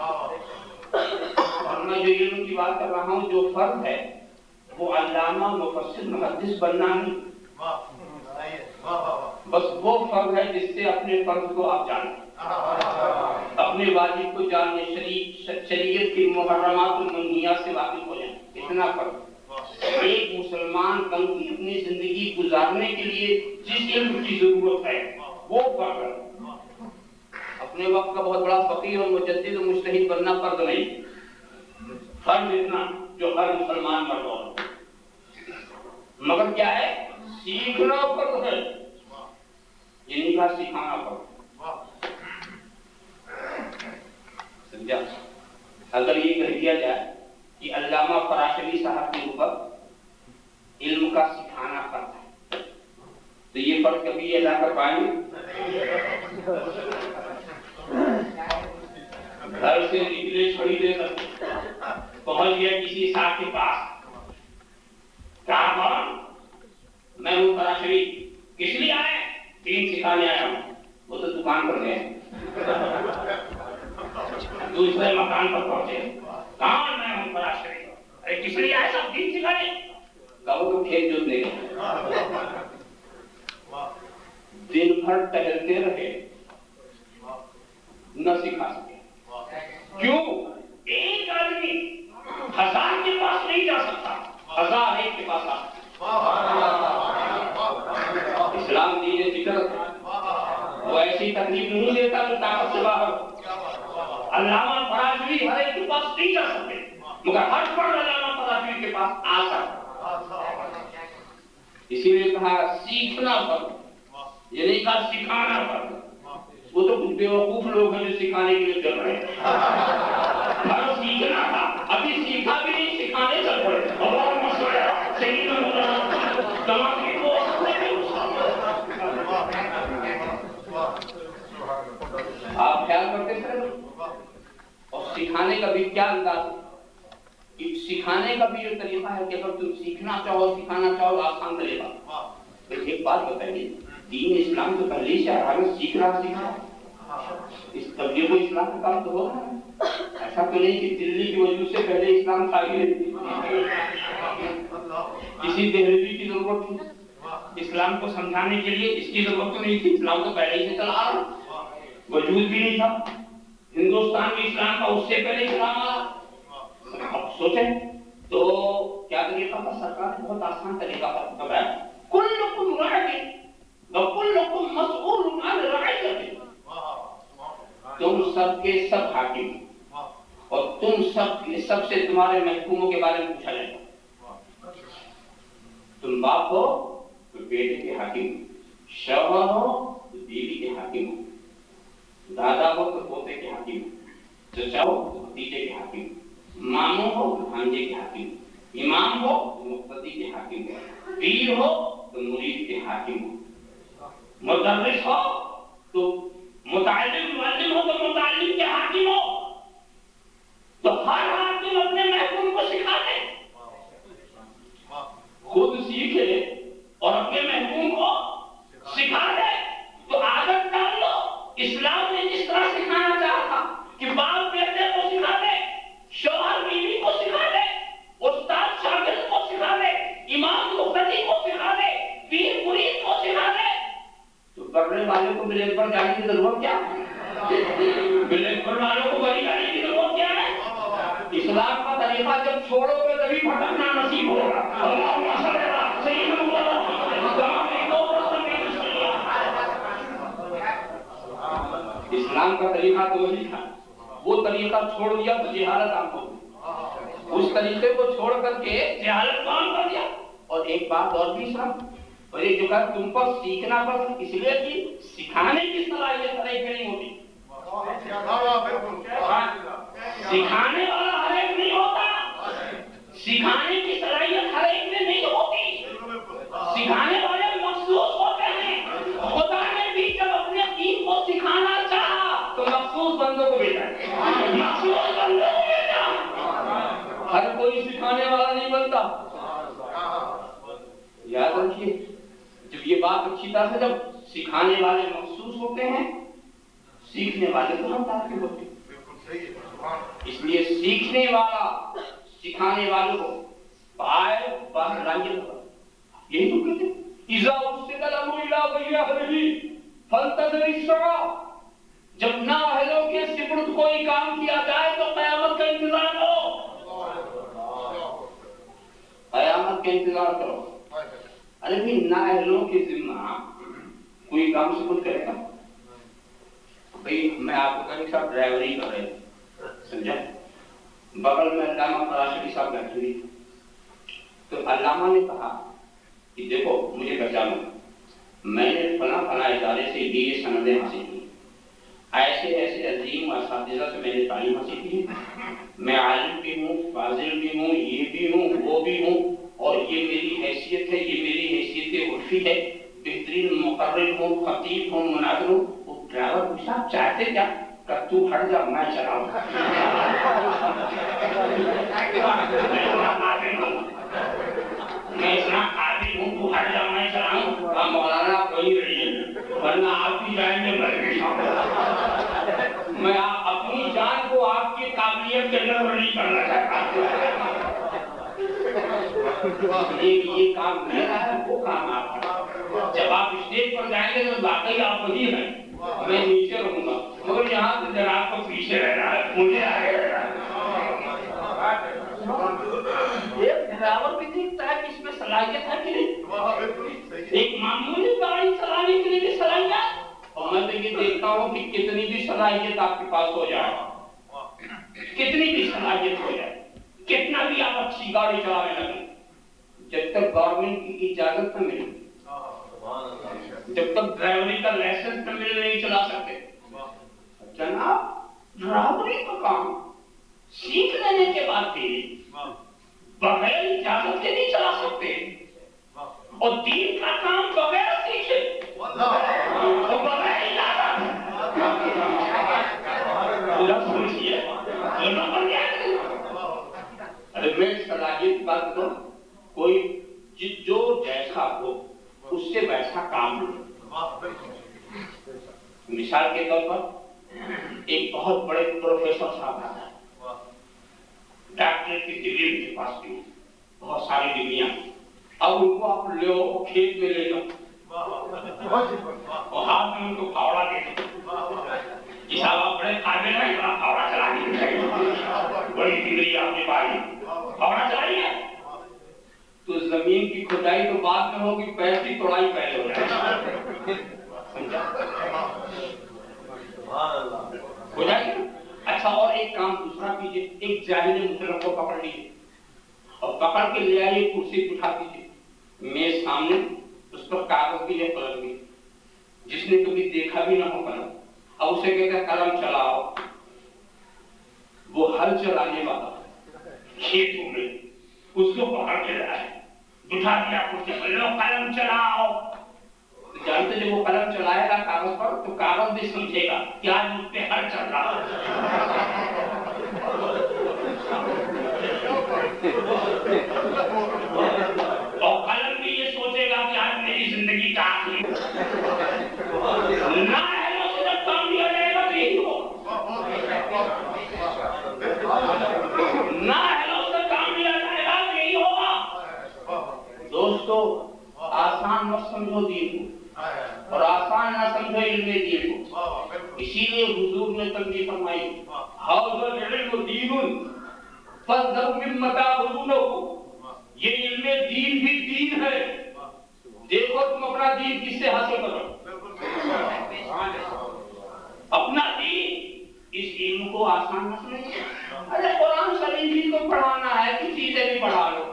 اور میں جو علم کی بات کر رہا ہوں، جو فرض ہے وہ علامہ مفسر محدث بننا نہیں، بس وہ فرض ہے جس سے اپنے فرض کو آپ جانیں، اپنے واجب کو جانیں، شریعت کی محرمات و منہیات سے واقف ہو جائیں، اتنا فرض۔ ایک مسلمان بن کے اپنی زندگی گزارنے کے لیے جس علم کی ضرورت ہے وہ فرض ہے۔ اپنے وقت کا بہت بڑا فقیہ اور مجدد و مجتہد بننا فرض نہیں، فرض اتنا جو ہر مسلمان مرد ہو، مگر کیا ہے؟ سیکھنا فرض ہے، یہ نہیں کہا سکھانا فرض۔ سمجھا؟ اگر یہ کہہ دیا جائے کہ علامہ فراشلی صاحب کے اوپر علم کا سکھانا فرض ہے، تو یہ فرض کبھی ادا کر پائیں گے؟ گھر سے نکلے چھڑی دے کر پہنچ گیا کسی صاحب کے پاس، کہا کون؟ میں ہوں فراشلی، کس لیے آئے؟ دین سکھانے آیا ہوں۔ وہ تو دکان پر گئے، دوسرے مکان پر پہنچے، کہاں؟ میں ہوں فراشلی۔ ارے کس لیے آئے سب دین سکھانے؟ کہا وہ تو کھیت جوتنے گئے۔ دن بھر ٹہلتے رہے، نہ سکھا سکے۔ کیوں؟ ایک آدمی 1000 کے پاس نہیں جا سکتا، 1000 ایک کے پاس آ۔ اسلام دین فطرت ہے، وہ ایسی تکلیف نہیں دیتا جو طاقت سے باہر ہو۔ علامہ فراشلی ہر ایک کے پاس نہیں جا سکتے، مگر ہر فرد علامہ فراشلی کے پاس آ سکتا۔ اسی لیے کہا سیکھنا فرض، یہ نہیں کہا سکھانا فرض۔ وہ تو کچھ بیوقوف لوگ ہیں جو سکھانے کے لیے چل رہے ہیں۔ ہر سیکھنا تھا، ابھی سیکھا بھی نہیں، سکھانے چل پڑے۔ آپ خیال کرتے تھے، اور سکھانے کا بھی کیا انداز ہے؟ سکھانے کا بھی جو طریقہ ہے کہ اگر تم سیکھنا چاہو، سکھانا چاہو، آسان طریقہ۔ ایک بات بتائیے، دین اسلام تو پہلے سے آ رہا ہے، سیکھنا سیکھا اس تبلیغ اسلام کا کام تو ہو رہا ہے۔ ایسا تو نہیں کہ دلی کی وجود سے پہلے اسلام قائم تھی، کسی دہلوی کی ضرورت تھی اسلام کو سمجھانے کے لیے؟ اس کی ضرورت تو نہیں تھی، اسلام تو پہلے ہی سے چلا آ رہا، وجود بھی نہیں تھا ہندوستان میں اسلام کا، اس سے پہلے اسلام آ رہا۔ اب سوچیں تو کیا طریقہ تھا؟ سرکار نے بہت آسان طریقہ بتایا، کلکم راعٍ وکلکم مسئول عن رعیتہ، تم سب کے سب حاکم، اور تم سب سے تمہارے محکوموں کے بارے میں پوچھا جائے گا۔ تم باپ ہو تو بیٹے کے حاکم، شوہر ہو تو بیوی کے حاکم ہو، دادا ہو تو پوتے کے حاکم، چچا ہو تو بھتیجے کے حاکم، ماموں ہو تو بھانجے کے حاکم، امام ہو تو مقتدی کے حاکم، پیر ہو تو مرید کے حاکم ہو، مدرس ہو تو متعلم، معلم ہو تو متعلم کے حاکم ہو۔ تو ہر حاکم اپنے محکوم کو سکھا دے، خود سیکھے اور اپنے محکوم کو سکھا دے، تو عادت ڈال لو۔ اسلام نے جس طرح سکھانا چاہا تھا کہ باپ بیٹے کو سکھا دے، شوہر بیوی کو سکھا دے، استاد شاگرد کو سکھا دے، امام مقتدی کو سکھا دے، پیر مرید کو سکھا دے، تو کرنے والے کو بلیک پر جانے کی ضرورت کیا ہے؟ بلیک پر والوں کو بری جانے کی ضرورت کیا ہے؟ اسلام کا طریقہ جب چھوڑو گے تبھی بھٹکنا نصیب ہوگا۔ اللہم صل علی سیدنا اسلام کا طریقہ تو وہی تھا، وہ طریقہ چھوڑ دیا تو جہالت عام ہو گئی، اس طریقے کو چھوڑ کر کے جہالت کو عام کر دیا۔ اور ایک بات اور بھی سن، اور ایک جو کہا تم پر سیکھنا پر اس لیے کہ سکھانے کی صلاحیت ہر ایک نہیں ہوتی، سکھانے والا ہر ایک نہیں ہوتا، سکھانے کی صلاحیت ہر ایک میں نہیں ہوتی، سکھانے والے مخصوص ہوتے ہیں۔ خدا نے بھی جب اپنے دین کو سکھانا چاہا تو مخصوص بندوں کو بھیجا، مخصوص بندوں کو بھیجا، ہر کوئی سکھانے والا نہیں بنتا۔ یاد رکھیے، جب یہ بات اچھی طرح سے، جب سکھانے والے مخصوص ہوتے ہیں، سیکھنے والے تو ہم تاکہ ہوتے ہیں۔ اس لیے سیکھنے والا سکھانے والوں کو پائے بس لائیے یہی تو کہتے ہیں اذا ارسل الامر الى غیر اہلہ فانتظر الساعہ، جب نااہلوں کے سپرد کوئی کام کیا جائے تو قیامت کا انتظار کرو، قیامت کا انتظار کرو۔ ارے بھی نااہلوں کے ذمہ کوئی کام سپرد کرے گا؟ بھئی میں آپ کو کہیں صاحب ڈرائیوری کر رہے سمجھا، بغل میں علامہ فراشی صاحب بیٹھے ہوئی، تو علامہ نے کہا کہ دیکھو مجھے پہچانو، میں نے فلاں فلاں ادارے سے یہ سندیں حاصل کی، ایسے ایسے عظیم اساتذہ سے میں نے تعلیم حاصل کی، میں عالم بھی ہوں، فاضل بھی ہوں، یہ بھی ہوں، وہ بھی ہوں، اور یہ میری حیثیت ہے، یہ میری حیثیت عرفی ہے، بہترین مقرر ہوں، خطیب ہوں، مناظر ہوں۔ وہ ڈرائیور پوچھا چاہتے کیا؟ کہ تو ہٹ جا میں چلاؤں گا۔ میں اتنا قابل ہوں، تو ہٹ جا میں چلاؤں۔ مولانا کوئی رہی ورنہ آپ بھی جائیں گے میں اپنی جان کو آپ کی قابلیت کے اندر نہیں کرنا چاہتا۔ یہ کام میرا ہے، وہ کام آپ کا۔ جب آپ اسٹیج پر جائیں گے تو واقعی آپ وہی ہیں، میں نیچے رہوں گا، مگر یہاں سے جناب کو پیچھے رہنا ہے، مجھے آگے رہنا ہے۔ ایک ڈرائیور بھی دیکھتا ہے کہ اس میں صلاحیت ہے کہ نہیں، ایک معمولی گاڑی چلانے کے لیے بھی صلاحیت، اور میں تو یہ دیکھتا ہوں کہ کتنی بھی صلاحیت آپ کے پاس ہو جائے، کتنی بھی صلاحیت ہو جائے، کتنا بھی آپ اچھی گاڑی چلانے لگیں، جب تک گورنمنٹ کی اجازت نہ ملے، جب تک ڈرائیوری کا لائسنس نہ ملے نہیں چلا سکتے۔ جناب ڈرائیوری کا کام سیکھ لینے کے بعد بھی بغیر اجازت کے نہیں چلا سکتے، اور دین کا کام بغیر سیکھے اور بغیر اجازت سوچیے بن گیا۔ ارے میں صلاحیت کی بات کروں، کوئی جو جیسا ہو اس سے ویسا کام لو۔ مثال کے طور پر ایک بہت بڑے پروفیسر صاحب آتا ہے، ڈاکٹر کی ڈگری ان کے پاس بھی بہت ساری ڈگریاں، اب ان کو آپ لے کھیت میں لے جاؤ اور ہاتھ میں ان کو پھاوڑا دے دو کہ صاحب آپ بڑے قابل ہیں، بڑا پھاوڑا چلائیے، بڑی ڈگری آپ نے پائی، پھاوڑا چلائیے۔ تو زمین کی کھدائی تو بعد میں ہوگی، پیر کی توڑائی پہلے ہو جائے ہو جائے گی۔ اچھا اور ایک کام دوسرا کیجیے، ایک جاہل مطلق کو پکڑ لیجیے اور پکڑ کے لے آئیے، کرسی اٹھا دیجیے، میز سامنے، اس پر کاغذ بھی ہے، قلم بھی، جس نے کبھی دیکھا بھی نہ ہو قلم، اب اسے کہتا ہے قلم چلاؤ، وہ ہل چلانے والا کھیتوں میں اس کو پکڑ کے لائے، بٹھا دیا کرسی پر، لو قلم چلاؤ۔ جانتے جب وہ قلم چلائے گا کاغذ پر تو کاغذ بھی سمجھے گا کیا مجھ پہ ہل چل رہا ہے، اور قلم بھی یہ سوچے گا کہ آج میری زندگی کا آخری نہ ہے، اسے جب کام دیا جائے گا تو یہی ہوگا، نہ ہے اسے کام دیا جائے گا تو یہی ہوگا۔ دوستو آسان مت سمجھو دین کو، اور آسان نہ سمجھو علم دین کو، اسی لیے حضور نے تنبیہ فرمائی ھذا العلم دین فاحذروا مما تاخذونه، یہ علم دین بھی دین ہے، دیکھو تم اپنا دین کس سے حاصل کرو، اپنا دین۔ اس علم کو آسان نہ سمجھو، ارے قرآن شریف ہی کو پڑھانا ہے، کسی سے بھی پڑھا لو،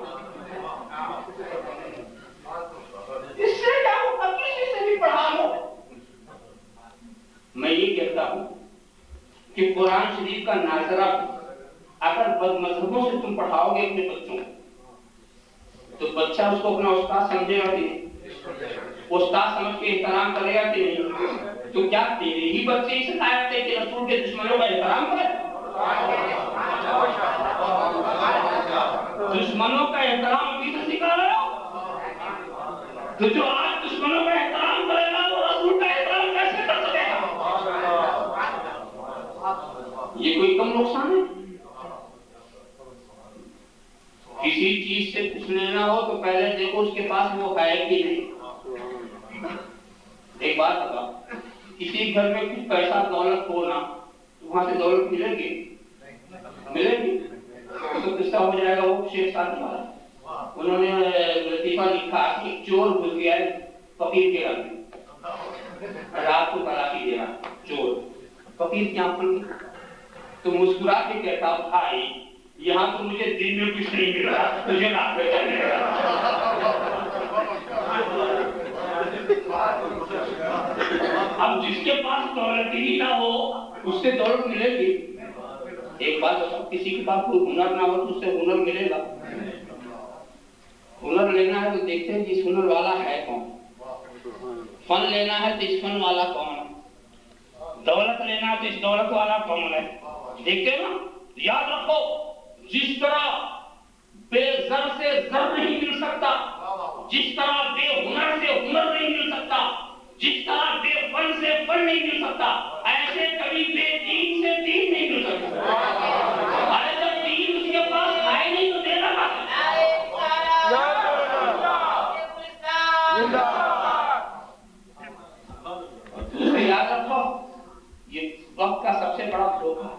اس سے کیا ہوگا، کسی سے بھی پڑھا لو۔ میں یہ کہتا ہوں کہ قرآن شریف کا ناظرہ اگر بد مذہبوں سے تم پڑھاؤ گے اپنے بچوں تو بچہ اس کو اپنا استاد سمجھے گا کہ نہیں، استاد سمجھ کے احترام کرے گا کہ نہیں، تو کیا تیرے ہی بچے اس لائق تھے کہ رسول کے دشمنوں کا احترام کرے؟ دشمنوں کا احترام بھی تو سکھا رہے ہو، تو جو آج دشمنوں کا احترام کرے گا وہ رسول کا احترام کیسے کر سکے گا؟ یہ کوئی کم نقصان ہے؟ کسی چیز سے کچھ لینا ہو تو پہلے دیکھو اس کے پاس وہ ہے کہ نہیں۔ ایک بات بتاؤ، کسی گھر میں کچھ پیسہ دولت ہونا تو وہاں سے دولت ملے گی؟ ملے گی تو قصہ ہو جائے گا وہ شیخ سادی والا۔ انہوں نے لطیفہ لکھا کہ چور گھس گیا ہے فقیر کے گھر میں، رات کو تلاشی دے رہا چور، فقیر کی آنکھ کھل گئی تو مسکرا کے کہتا بھائی یہاں تو مجھے دن میں کچھ نہیں مل رہا، تجھے رات میں چلے گا۔ اب جس کے پاس دولت ہی نہ ہو اس سے دولت ملے گی؟ ایک بات بتاؤ، کسی کے پاس کوئی ہنر نہ ہو تو اس سے ہنر ملے گا؟ ہنر لینا ہے تو دیکھتے ہیں کہ اس ہنر والا ہے کون، فن لینا ہے تو اس فن والا کون ہے، دولت لینا ہے تو اس دولت والا کون ہے، دیکھتے ہیں نا۔ یاد رکھو، جس طرح بے زر سے زر نہیں مل سکتا، جس طرح بے ہنر سے ہنر نہیں مل سکتا، جس طرح بے فن سے فن نہیں مل سکتا، ایسے کبھی بے دین سے دین نہیں مل سکتا۔ ارے جب دین اس کے پاس ہے نہیں تو دینا کہاں ہے؟ یاد رکھو، یہ وقت کا سب سے بڑا دھوکہ،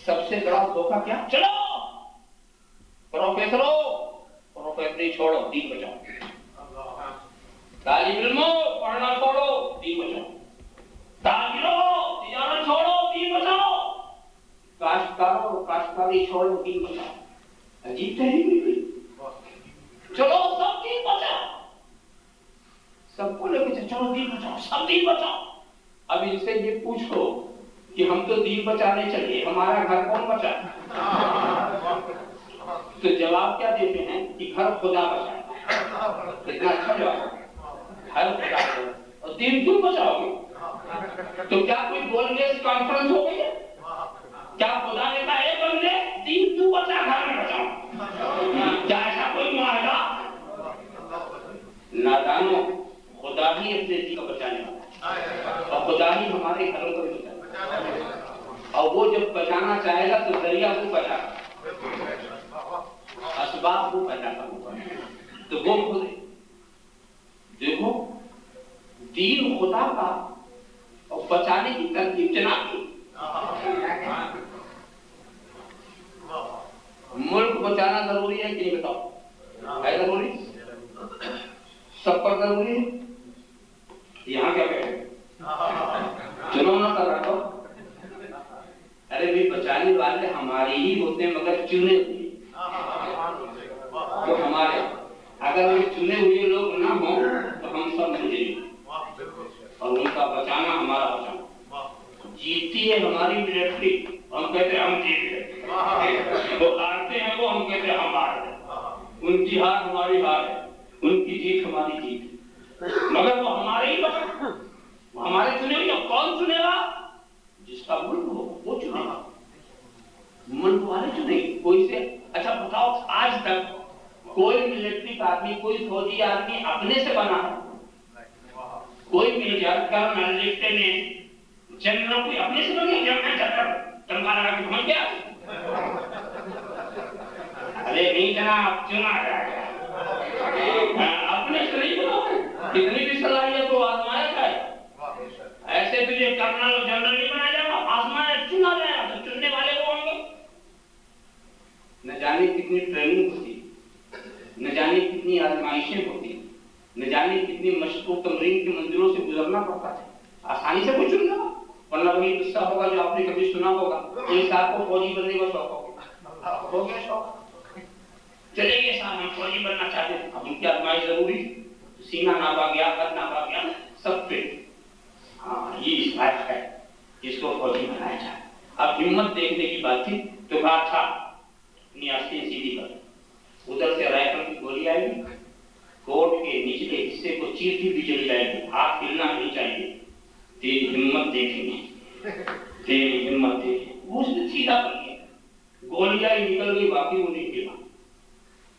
سب سے بڑا دھوکہ کیا؟ چلو پروفیسری چھوڑو، دین بچاؤ، طالب علموں پڑھنا چھوڑو، دین بچاؤ، تاجروں تجارت چھوڑو، دین بچاؤ، کاشتکاروں کاشتکاری چھوڑو، دین بچاؤ۔ عجیب تحریک ہوئی، چلو سب دین بچاؤ، سب کو لے کے چلو دین بچاؤ، سب دین بچاؤ۔ اب ان سے یہ پوچھو کہ ہم تو دین بچانے چلے، ہمارا گھر کون بچائے؟ تو جواب کیا دیتے ہیں کہ گھر خدا بچائے۔ اتنا اچھا جواب، گھر خدا بچائے اور دین کیوں بچاؤ گے؟ تو کیا کوئی گول میز کانفرنس ہو گئی ہے؟ کیا خدا نے کہا اے بندے دین تو بچا، گھر میں بچاؤ؟ کیا ایسا کوئی معاہدہ؟ نادانوں، خدا ہی اپنے دین کو بچانے والا ہے اور خدا ہی ہمارے گھروں کو بچانے والا ہے، اور وہ جب بچانا چاہے گا تو ذریعہ وہ بچا گا، اسباب وہ پیدا کرتا ہے، تو وہ خود دیکھو دین خدا کا اور بچانے کی ترتیب جناب کی۔ ملک بچانا ضروری ہے کہ نہیں بتاؤ؟ ہے ضروری، سب پر ضروری ہے۔ یہاں کیا کہتے چلو نہ کر رکھو، ارے بھی بچانے والے ہمارے ہی ہوتے ہیں مگر چنے ہوئے جو ہمارے، اگر وہ چنے ہوئے لوگ نہ ہوں تو ہم سب مل جائیں اور ان کا بچانا ہمارا بچانا۔ جیتتی ہے ہماری ملٹری، ہم کہتے ہیں ہم جیت گئے، وہ ہارتے ہیں وہ ہم کہتے ہیں ہم ہار گئے، ان کی ہار ہماری ہار ہے، ان کی جیت ہماری جیت، مگر وہ ہمارے ہی بچانا، وہ ہمارے چنے ہوئے۔ کون چنے گا؟ جس کا ملک ہو وہ چنے گا، ملک والے چنے۔ کوئی سے اچھا بتاؤ، آج تک کوئی ملٹری کا آدمی، کوئی فوجی آدمی اپنے سے بنا ہے؟ کوئی میجر کرنل لیفٹیننٹ جنرل کوئی اپنے سے بنے؟ جب میں جنرل تنخواہ لگا کے بھول گیا، ارے نہیں جناب چنا جائے گا، اپنے سے نہیں بنا، کتنی بھی صلاحیت ہو آزمایا جائے، ایسے بھی یہ کرنل جنرل نہیں بنایا جائے گا، آزمایا چنا جائے گا تو چننے والے وہ ہوں گے۔ نہ جانے کتنی ٹریننگ ہوتی، نہ جانے کتنی آزمائشیں ہوتی، نہ جانے کتنی مشق و تمرین کی منزلوں سے گزرنا پڑتا ہے، آسانی سے کوئی چن گا؟ ورنہ وہی قصہ ہوگا جو آپ نے کبھی سنا ہوگا، ایک صاحب کو فوجی بننے کا شوق ہو گیا شوق، چلے گئے صاحب ہم فوجی بننا چاہتے ہیں، اب ان کی آزمائش ضروری، سینہ ناپا گیا، قد ناپا گیا، سب پہ ہاں یہ اس لائق ہے، اس کو فوجی بنایا جائے۔ اب ہمت دیکھنے کی بات تھی تو کہا تھا اپنی آستین سیدھی کر، ادھر سے رائفل کی گولی آئے گی، کوٹ کے نچلے حصے کو چیرتی بھی چلی جائے گی، ہاتھ ہلنا نہیں چاہیے، تیری ہمت دیکھیں گے، تیری ہمت دیکھیں۔ وہ اس نے سیدھا کر لیا، گولیاں نکل گئی، باقی وہ نہیں ہلا،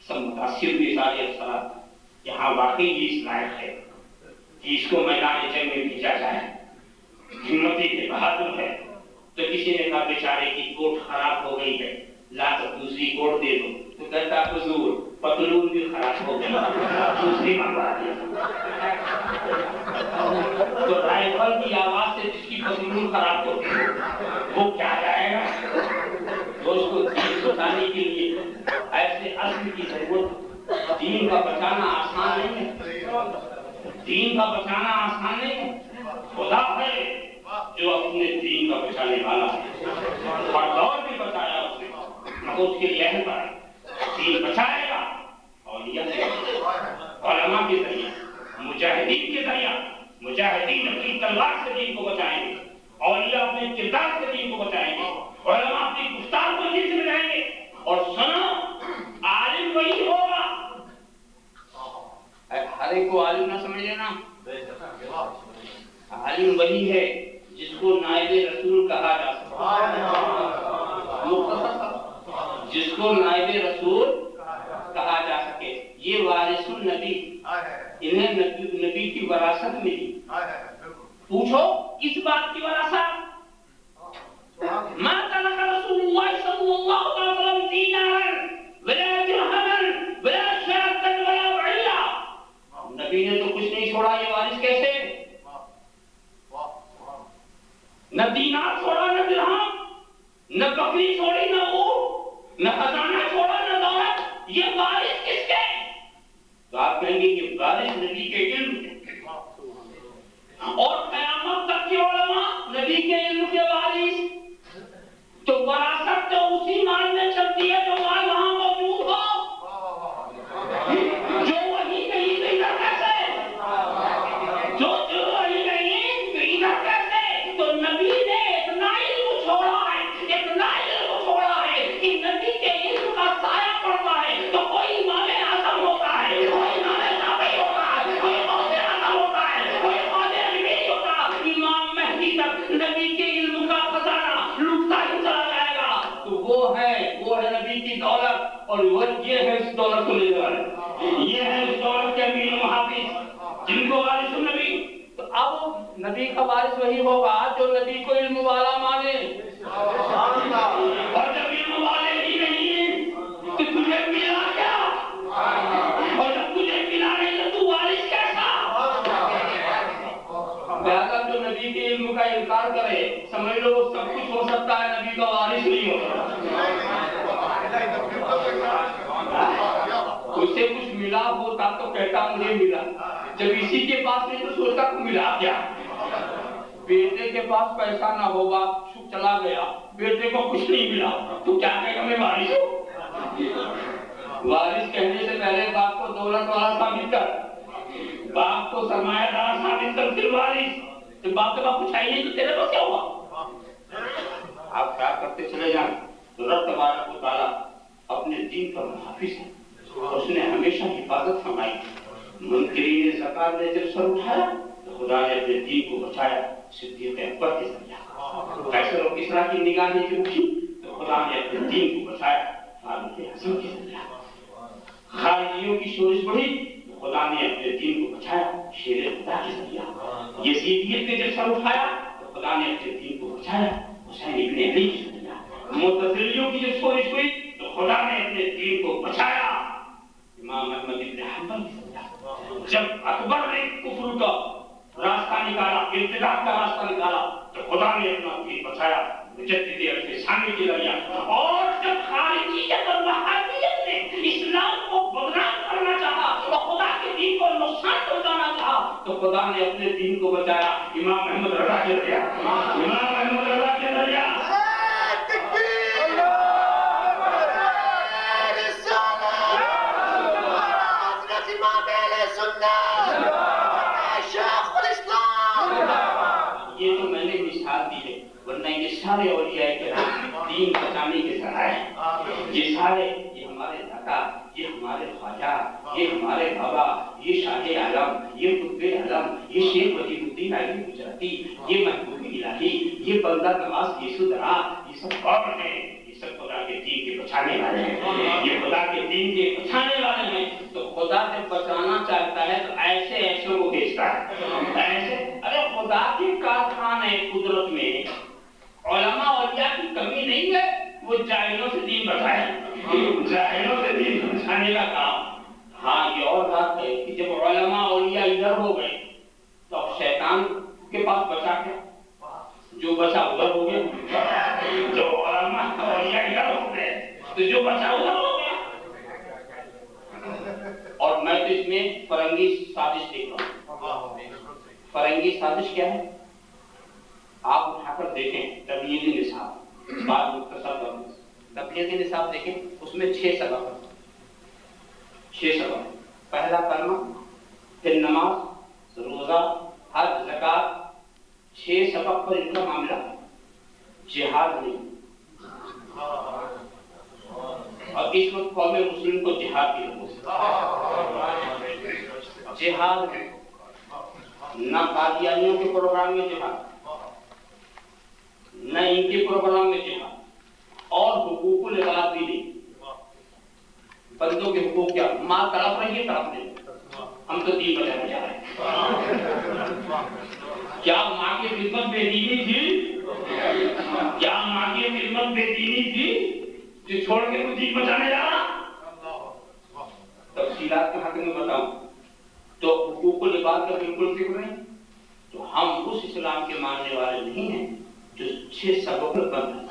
سب متاثر ہوئے سارے افسرات، یہاں واقعی یہ اس لائق ہے کہ اس کو میدان جنگ میں بھیجا جائے، ہمتی کے بہادر ہے، تو کسی نے کہا بیچارے کی کوٹ خراب ہو گئی ہے، لا کر دوسری کوٹ دے دو. تو کہتا حضور پتلون بھی خراب ہو گیا، دوسری منگوا دیا. تو رائفل کی آواز سے جس کی پتلون خراب ہوتی ہے وہ کیا جائے گا؟ تو اس کو دین بچانے کے لیے ایسے عزم کی ضرورت. دین کا بچانا آسان نہیں ہے، دین کا بچانا آسان نہیں ہے. خدا ہے جو اپنے دین کا بچانے والا ہے، اور دور بھی بچایا اس نے، مگر اس کے لیے پر دین بچائے گا اولیاء سے، علماء کے ذریعے، مجاہدین کے ذریعے. مجاہدین اپنی تلوار سے دین کو بچائیں گے، اولیاء اپنے کردار سے دین کو بچائیں گے، علماء اپنی گفتار کو دین سے بچائیں گے. اور سنو، عالم وہی ہوگا. ہر ایک کو عالم نہ سمجھ لینا. عالم وہی ہے جس کو نائب رسول کہا جا سکتا ہے، جس کو نائب رسول کہا جا سکے. یہ وارث النبی، انہیں نبی کی وراثت ملی. پوچھو کس بات کی وراثت؟ ما ترک رسول اللہ صلی اللہ علیہ وسلم دینارا ولا درہما ولا شاة ولا بعیرا. نبی نے تو کچھ نہیں چھوڑا. یہ وارث کیسے؟ نہ دینار چھوڑا، نہ درہم، نہ بکری چھوڑی، نہ اونٹ، نہ خزانہ چھوڑا، نہ دولت. یہ وارث کس کے؟ تو آپ کہیں گے کہ وارث نبی کے علم کے. اور قیامت تک کے علماء نبی کے علم کے وارث. تو وراثت تو اسی مال میں چلتی ہے جو مال وہاں موجود ہو. جو وہی نہیں تو ادھر کیسے؟ جو وہی نہیں تو ادھر کیسے؟ تو نبی نے اتنا علم چھوڑا ہے، اتنا علم چھوڑا ہے کہ نبی کے علم کا سایہ پڑتا ہے تو کوئی امام اعظم ہوتا ہے، کوئی امام شافعی ہوتا ہے، کوئی غوث اعظم ہوتا ہے، کوئی خواجہ ربیعی ہوتا ہے. امام مہدی تک نبی کے علم کا خزانہ لٹتا ہی چلا جائے گا. تو وہ ہے نبی کی دولت. اور وہ یہ ہے اس دولت کو لے جانے، یہ ہے اس دولت کے امین و محافظ جن کو وارث النبی. تو اب نبی کا وارث وہی ہوگا جو نبی کو علم والا مانے. اور جب علم والے ہی نہیں تو تجھے ملا کیا؟ اور جب تجھے ملا نہیں تو تو وارث کیسا؟ لہذا جو نبی کے علم کا انکار کرے سمجھ لو وہ سب کچھ ہو سکتا ہے، نبی کا وارث نہیں ہوگا. اسے کچھ ملا ہوتا تو کہتا مجھے ملا. جب اسی کے پاس نہیں تو سوچتا کو ملا کیا. بیٹے کے پاس پیسہ نہ ہو، باپ چلا گیا، بیٹے کو کچھ نہیں ملا تو کیا کہے گا میں وارث ہوں؟ وارث کہنے سے پہلے باپ کو دولت والا ثابت کر، باپ کو سرمایہ دار ثابت کر پھر وارث. تو باپ کے پاس کچھ آئیے تو تیرے پاس کیا ہوگا؟ آپ کیا کرتے چلے جائیں. تو رب تبارک و تعالیٰ اپنے دین کا محافظ ہے، اس نے ہمیشہ حفاظت فرمائی. منکرین زکات نے جب سر اٹھایا تو خدا نے اپنے دین کو بچایا صدیق اکبر کے ذریعہ. قیصر و کسریٰ کی نگاہیں جو اٹھی تو خدا نے اپنے دین کو بچایا فاروق اعظم کے ذریعہ. خارجیوں کی شورش بڑھی تو خدا نے اپنے دین کو بچایا شیر خدا کے ذریعہ. یزیدیت نے جب سر اٹھایا تو خدا نے اپنے دین کو بچایا حسین ابن علی کے ذریعہ. معتزلیوں کی جب شورش ہوئی تو خدا نے اپنے دین کو بچایا امام احمد ابن حنبل کے ذریعہ. جب اکبر نے کفر کا راستہ نکالا، ارتداد کا راستہ نکالا تو خدا نے اپنا دین بچایا مجدد عرف ثانی کے ذریعہ. اور جب خارجیت اور وہابیت نے اسلام کو بدنام کرنا چاہا اور خدا کے دین کو نقصان پہنچانا چاہا تو خدا نے اپنے دین کو بچایا امام احمد رضا کے ذریعہ. امام احمد رضا کے ذریعہ یہ تو میں نے مثال دی ہے، ورنہ یہ سارے اولیاء کرام دین بچانے کے ذرائع ہیں. یہ سارے، یہ ہمارے دادا، یہ ہمارے خواجہ، یہ ہمارے بابا، یہ شاہ عالم، یہ قطب عالم، یہ شیخ وحید الدین علی گجراتی، یہ محبوب الہی، یہ بندہ نواز یسوع درا، یہ سب کون ہیں؟ یہ سب خدا کے دین کے بچانے والے ہیں. یہ خدا کے دین کے بچانے والے ہیں. تو خدا جب بچانا چاہتا ہے تو ایسے ایسے وہ بھیجتا ہے. ایسے ارے خدا کے کارخانے قدرت میں علماء اولیاء کی کمی نہیں ہے، وہ جاہلوں سے دین بتائیں، جاہلوں سے دین بچانے کا کام۔ ہاں یہ اور بات ہے کہ جب علماء اولیاء ادھر ہو گئے تو اب شیطان کے پاس بچا کیا؟ جو بچا ادھر ہو گیا، جو علماء اولیاء ادھر ہو گئے تو جو بچا ادھر ہو گیا۔ اور میں تو اس میں فرنگی سازش دیکھ رہا ہوں۔ فرنگی سازش کیا ہے؟ آپ اٹھا کر دیکھیں تبلیغی نصاب، بات مختصر تبلیغی نصاب دیکھیں، اس میں 6 سبق ہیں، 6 سبق۔ پہلا کلمہ، پھر نماز، روزہ، حج، زکات، 6 سبق پر ان کا معاملہ جہاد نہیں۔ اور اس وقت قوم مسلم کو جہاد کی ضرورت ہے، جہاد ہے، نہ قادیانیوں کے پروگرام میں جہاد، نہ ان کے پروگرام میں جہاد، اور حقوق العباد بھی نہیں۔ بندوں کے حقوق کیا؟ ماں تڑپ رہی ہے، تڑپ نہیں، ہم تو دین بچانے جا رہے ہیں۔ کیا ماں کی خدمت بے دینی تھی؟ کیا ماں کی خدمت بے دینی تھی جو چھوڑ کے تو دین بچانے جا رہا؟ تفصیلات کے حق میں بتاؤں تو حقوق العباد کا بالکل فکر نہیں، تو ہم اس اسلام کے ماننے والے نہیں ہیں جو 6 سبق پر بند ہے۔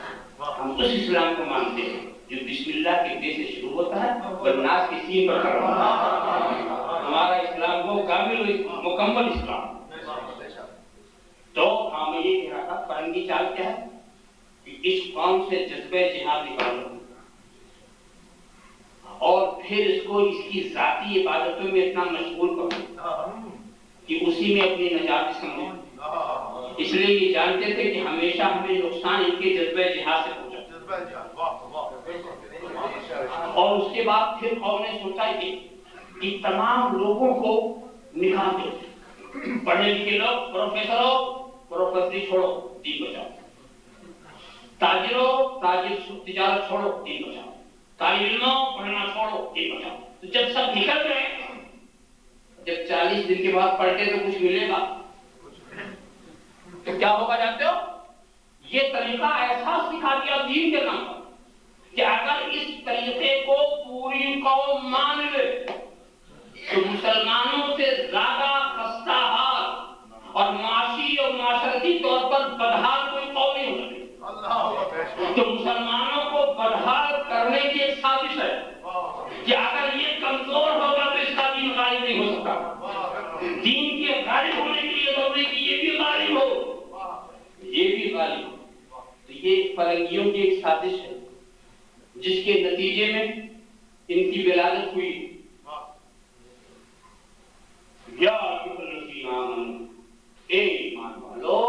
ہم اس اسلام کو مانتے ہیں جو بسم اللہ کے دے سے شروع ہوتا ہے اور ناس کی سین پر ختم ہوتا ہے۔ ہمارا اسلام وہ کامل مکمل اسلام۔ تو ہم یہ کہہ رہا تھا فرنگی چال کیا ہے کہ اس قوم سے جذبہ جہاد نکالو اور پھر اس کو اس کی ذاتی عبادتوں میں اتنا مشغول کرو کہ اسی میں اپنی نجات سمجھو۔ اس لیے یہ جانتے تھے کہ ہمیشہ ہمیں نقصان ان کے جذبہ جہاد سے پہنچا، اور اس کے بعد پھر قوم نے سوچا کہ تمام لوگوں کو نکال دو، پڑھے لکھے لوگ، پروفیسر ہو، پروفیسری چھوڑو، دین بچاؤ، تاجر ہو، تجارت چھوڑو، دین بچاؤ، طالب علم ہو، پڑھنا چھوڑو، دین بچاؤ۔ تو جب سب نکل گئے، جب 40 دن کے بعد پڑھتے تو کچھ ملے گا تو کیا ہوگا جانتے ہو؟ یہ طریقہ ایسا سکھا دیا دین کے نام پر کہ اگر اس طریقے کو پوری قوم مان لے تو مسلمانوں سے زیادہ خستہ حال اور معاشی اور معاشرتی طور پر بدحال کوئی قوم نہیں ہو سکتی۔ تو مسلمانوں کو بدحال کرنے کی ایک سازش ہے کہ اگر یہ کمزور ہوگا تو اس کا دین غالب نہیں ہو سکتا۔ دین کے غالب ہونے کے لیے ضروری کہ یہ بھی غالب ہو، یہ بھی غالب ہو۔ تو یہ فرنگیوں کی ایک سازش ہے جس کے نتیجے میں ان کی ولادت ہوئی۔ یا الذین آمنوا، اے ایمان والو،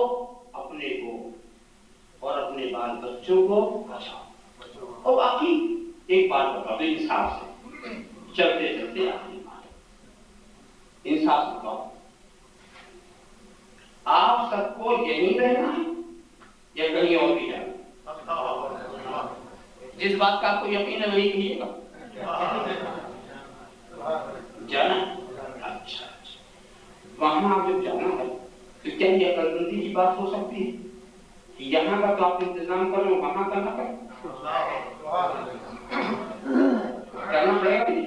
اپنے کو اور اپنے بال بچوں کو بچاؤ۔ اور باقی ایک بات بتاؤ انصاف سے، چلتے چلتے آخری بات انصاف سے بتاؤ، آپ سب کو یہیں رہنا ہے یا کہیں اور بھی جانا؟ جس بات کا آپ کو یقین ہے وہی کہیے گا، جانا؟ اچھا، وہاں جب جانا ہے تو کیا یہ عقل مندی کی بات ہو سکتی ہے کہ یہاں کا تو آپ انتظام کریں وہاں کا نہ کریں؟ کرنا پڑے گا نہیں؟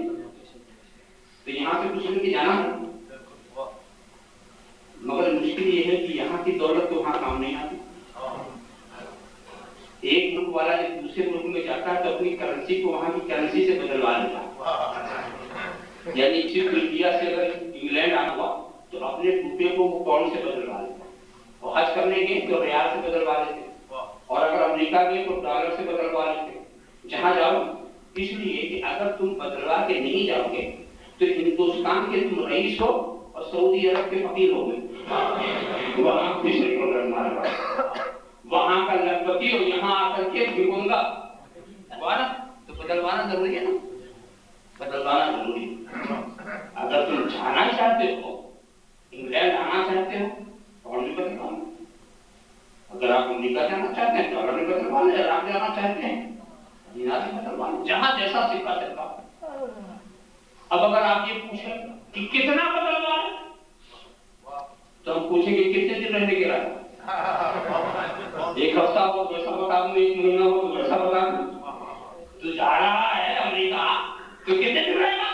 تو یہاں سے کچھ لے کے جانا ہے، مگر مشکل یہ ہے کہ یہاں کی دولت تو وہاں کام نہیں آتی۔ ایک ملک والا جب دوسرے ملک میں جاتا ہے تو اپنی کرنسی کو وہاں کی کرنسی سے بدلوا لیتا ہے، یعنی صرف انڈیا سے اگر انگلینڈ آنا ہوا تو اپنے روپے کو وہ پاؤنڈ سے بدلوا لیتا، اور حج کرنے گئے تو ریال سے بدلوا لیتے، اور اگر امریکہ گئے تو ڈالر سے بدلوا لیتے۔ جہاں جاؤ، اس لیے کہ اگر تم بدلوا کے نہیں جاؤ گے تو ہندوستان کے تم رئیس ہو اور سعودی عرب کے فقیر ہو گئے، وہاں کچھ نہیں ہوگا ہمارا، وہاں کا لکھپتی اور یہاں آ کر کے بھگونگا، تو بدلوانا ضروری ہے نا، بدلوانا ضروری ہے۔ اگر تم جانا چاہتے ہو، انگلینڈ آنا چاہتے ہو، اور بھی بدلوانا، اگر آپ امریکہ جانا چاہتے ہیں ڈالر میں بدلوانا، اگر آپ جانا چاہتے ہیں دینار میں بدلوانا، جہاں جیسا سکہ چلتا۔ اب اگر آپ یہ پوچھیں کہ کتنا بدلوانا تو ہم پوچھیں گے کتنے دن رہنے کے رہا ایک ہفتہ ہو تو ایسا بتا دوں، ایک مہینہ ہو تو ایسا بتا دوں. تو جا رہا ہے امریکہ تو کتنے دن رہے گا؟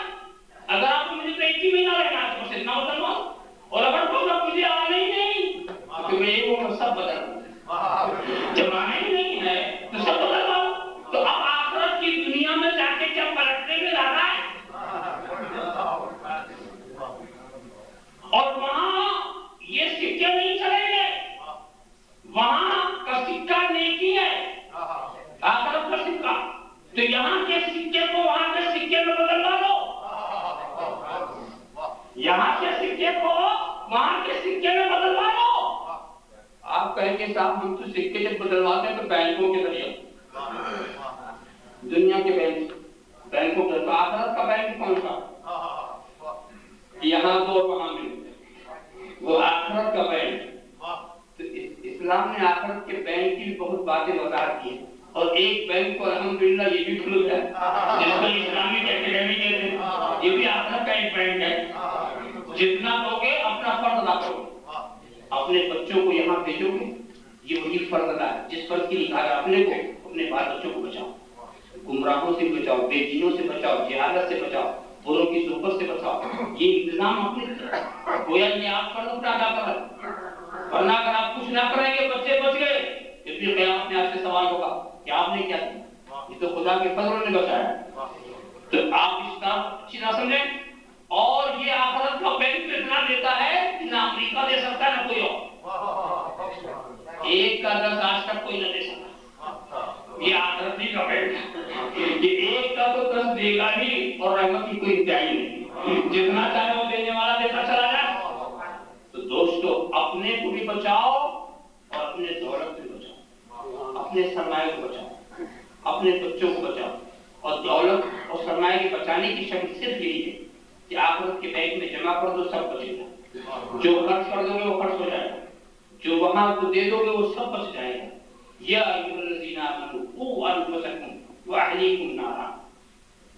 اگر آپ کو مجھے تو ایک ہی مہینہ رہنا ہے تو بس اتنا بدلواؤ، اور اگر تو مجھے آنا ہی نہیں تو میں یہ وہ سب بدل دوں. جب آنا ہی نہیں ہے تو سب بدلواؤ. تو اب آخرت کی دنیا میں جا کے کیا پلٹنے میں رہا ہے؟ اور وہاں یہ سکے نہیں چلیں گے، وہاں کا سکہ نیکی ہے، آخرت کا سکہ. تو یہاں کے سکے کو وہاں کے سکے میں بدلوا لو، یہاں کے سکے کو وہاں کے سکے میں بدلوا لو. آپ کہیں گے صاحب ہم تو سکے جب بدلواتے ہیں تو بینکوں کے ذریعے، دنیا کے بینکوں کے. تو آخرت کا بینک کون سا؟ یہاں دو اور وہاں میں، وہ آخرت کا بینک. تو اسلام نے آخرت کے بینک کی بہت باتیں وضاحت کی ہیں، اور ایک بینک کو الحمدللہ یہ بھی کھل گیا جس کو اسلامک اکیڈمی کہتے ہیں. یہ بھی آخرت کا ایک بینک ہے. جتنا دو گے اپنا فرض ادا کرو، اپنے بچوں کو یہاں بھیجو گے، یہ وہی فرض ادا ہے جس فرض کی نکال اپنے کو، اپنے بال بچوں کو بچاؤ، گمراہوں سے بچاؤ، بے دینوں سے بچاؤ، جہالت سے بچاؤ، بوروں کی صحبت سے بچاؤ. یہ انتظام اپنے گویا یہ آپ فرض اپنا ادا کر رہے ہیں. ورنہ اگر آپ کچھ نہ کریں گے بچے بچ گئے پھر بھی قیامت میں آپ سے سوال ہوگا کہ آپ نے کیا کیا؟ یہ تو خدا کے فضل نے بچایا. تو آپ اس کا اچھی نہ سمجھیں. اور یہ آخرت کا بینک اتنا دیتا ہے کہ نہ امریکہ دے سکتا ہے نہ کوئی اور. ایک کا 10 آج تک کوئی نہ دے سکتا. یہ آخرت ہی کا بینک، یہ ایک کا تو 10 دے گا ہی، اور رحمت کی کوئی انتہائی نہیں، جتنا چاہے وہ دینے والا دیتا چلا جائے. تو دوستو اپنے کو بھی بچاؤ اور اپنے دولت بھی بچاؤ، اپنے سرمایہ کو بچاؤ، اپنے بچوں کو بچاؤ. اور دولت اور سرمایہ کے بچانے کی شکل صرف یہی ہے کہ آخرت کے بینک میں جمع کر دو، سب بچے گا. جو خرچ کر دو گے وہ خرچ ہو جائے گا، جو وہاں کو دے دو گے وہ سب بچ جائے گا. یا ایھا الذین آمنوا قوا انفسکم واہلیکم نارا.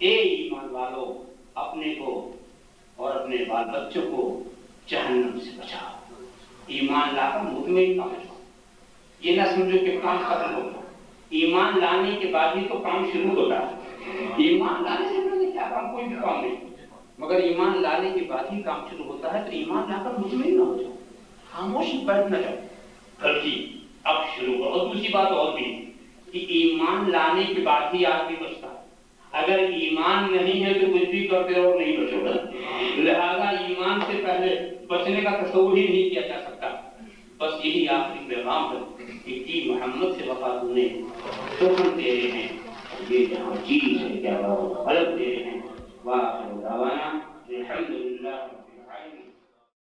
اے ایمان والو اپنے کو اور اپنے بال بچوں کو جہنم سے بچاؤ. ایمان لا کر مطمئن نہ ہو جاؤ. یہ نہ سمجھو کہ کام ختم ہو گیا. ایمان لانے کے بعد ہی تو کام شروع ہوتا ہے. ایمان لانے سے پہلے کیا کام؟ کوئی بھی کام نہیں. مگر ایمان لانے کے بعد ہی کام شروع ہوتا ہے. تو ایمان لا کر مطمئن نہ ہو جاؤ، خاموش بیٹھ نہ جاؤ، بلکہ اب شروع کرو. اور دوسری بات اور بھی کہ ایمان لانے کے بعد ہی آدمی بچتا ہے. اگر ایمان نہیں ہے تو کچھ بھی کرتے رہو نہیں بچو گا. لہذا ایمان سے پہلے بچنے کا تصور ہی نہیں کیا جا سکتا. بس یہی آخری پیغام ہے کہ کی محمد سے وفا نے تو ہم تیرے ہیں، یہ جہاں چیز ہے کیا غلط دے رہے ہیں. واہ دعوانا الحمدللہ.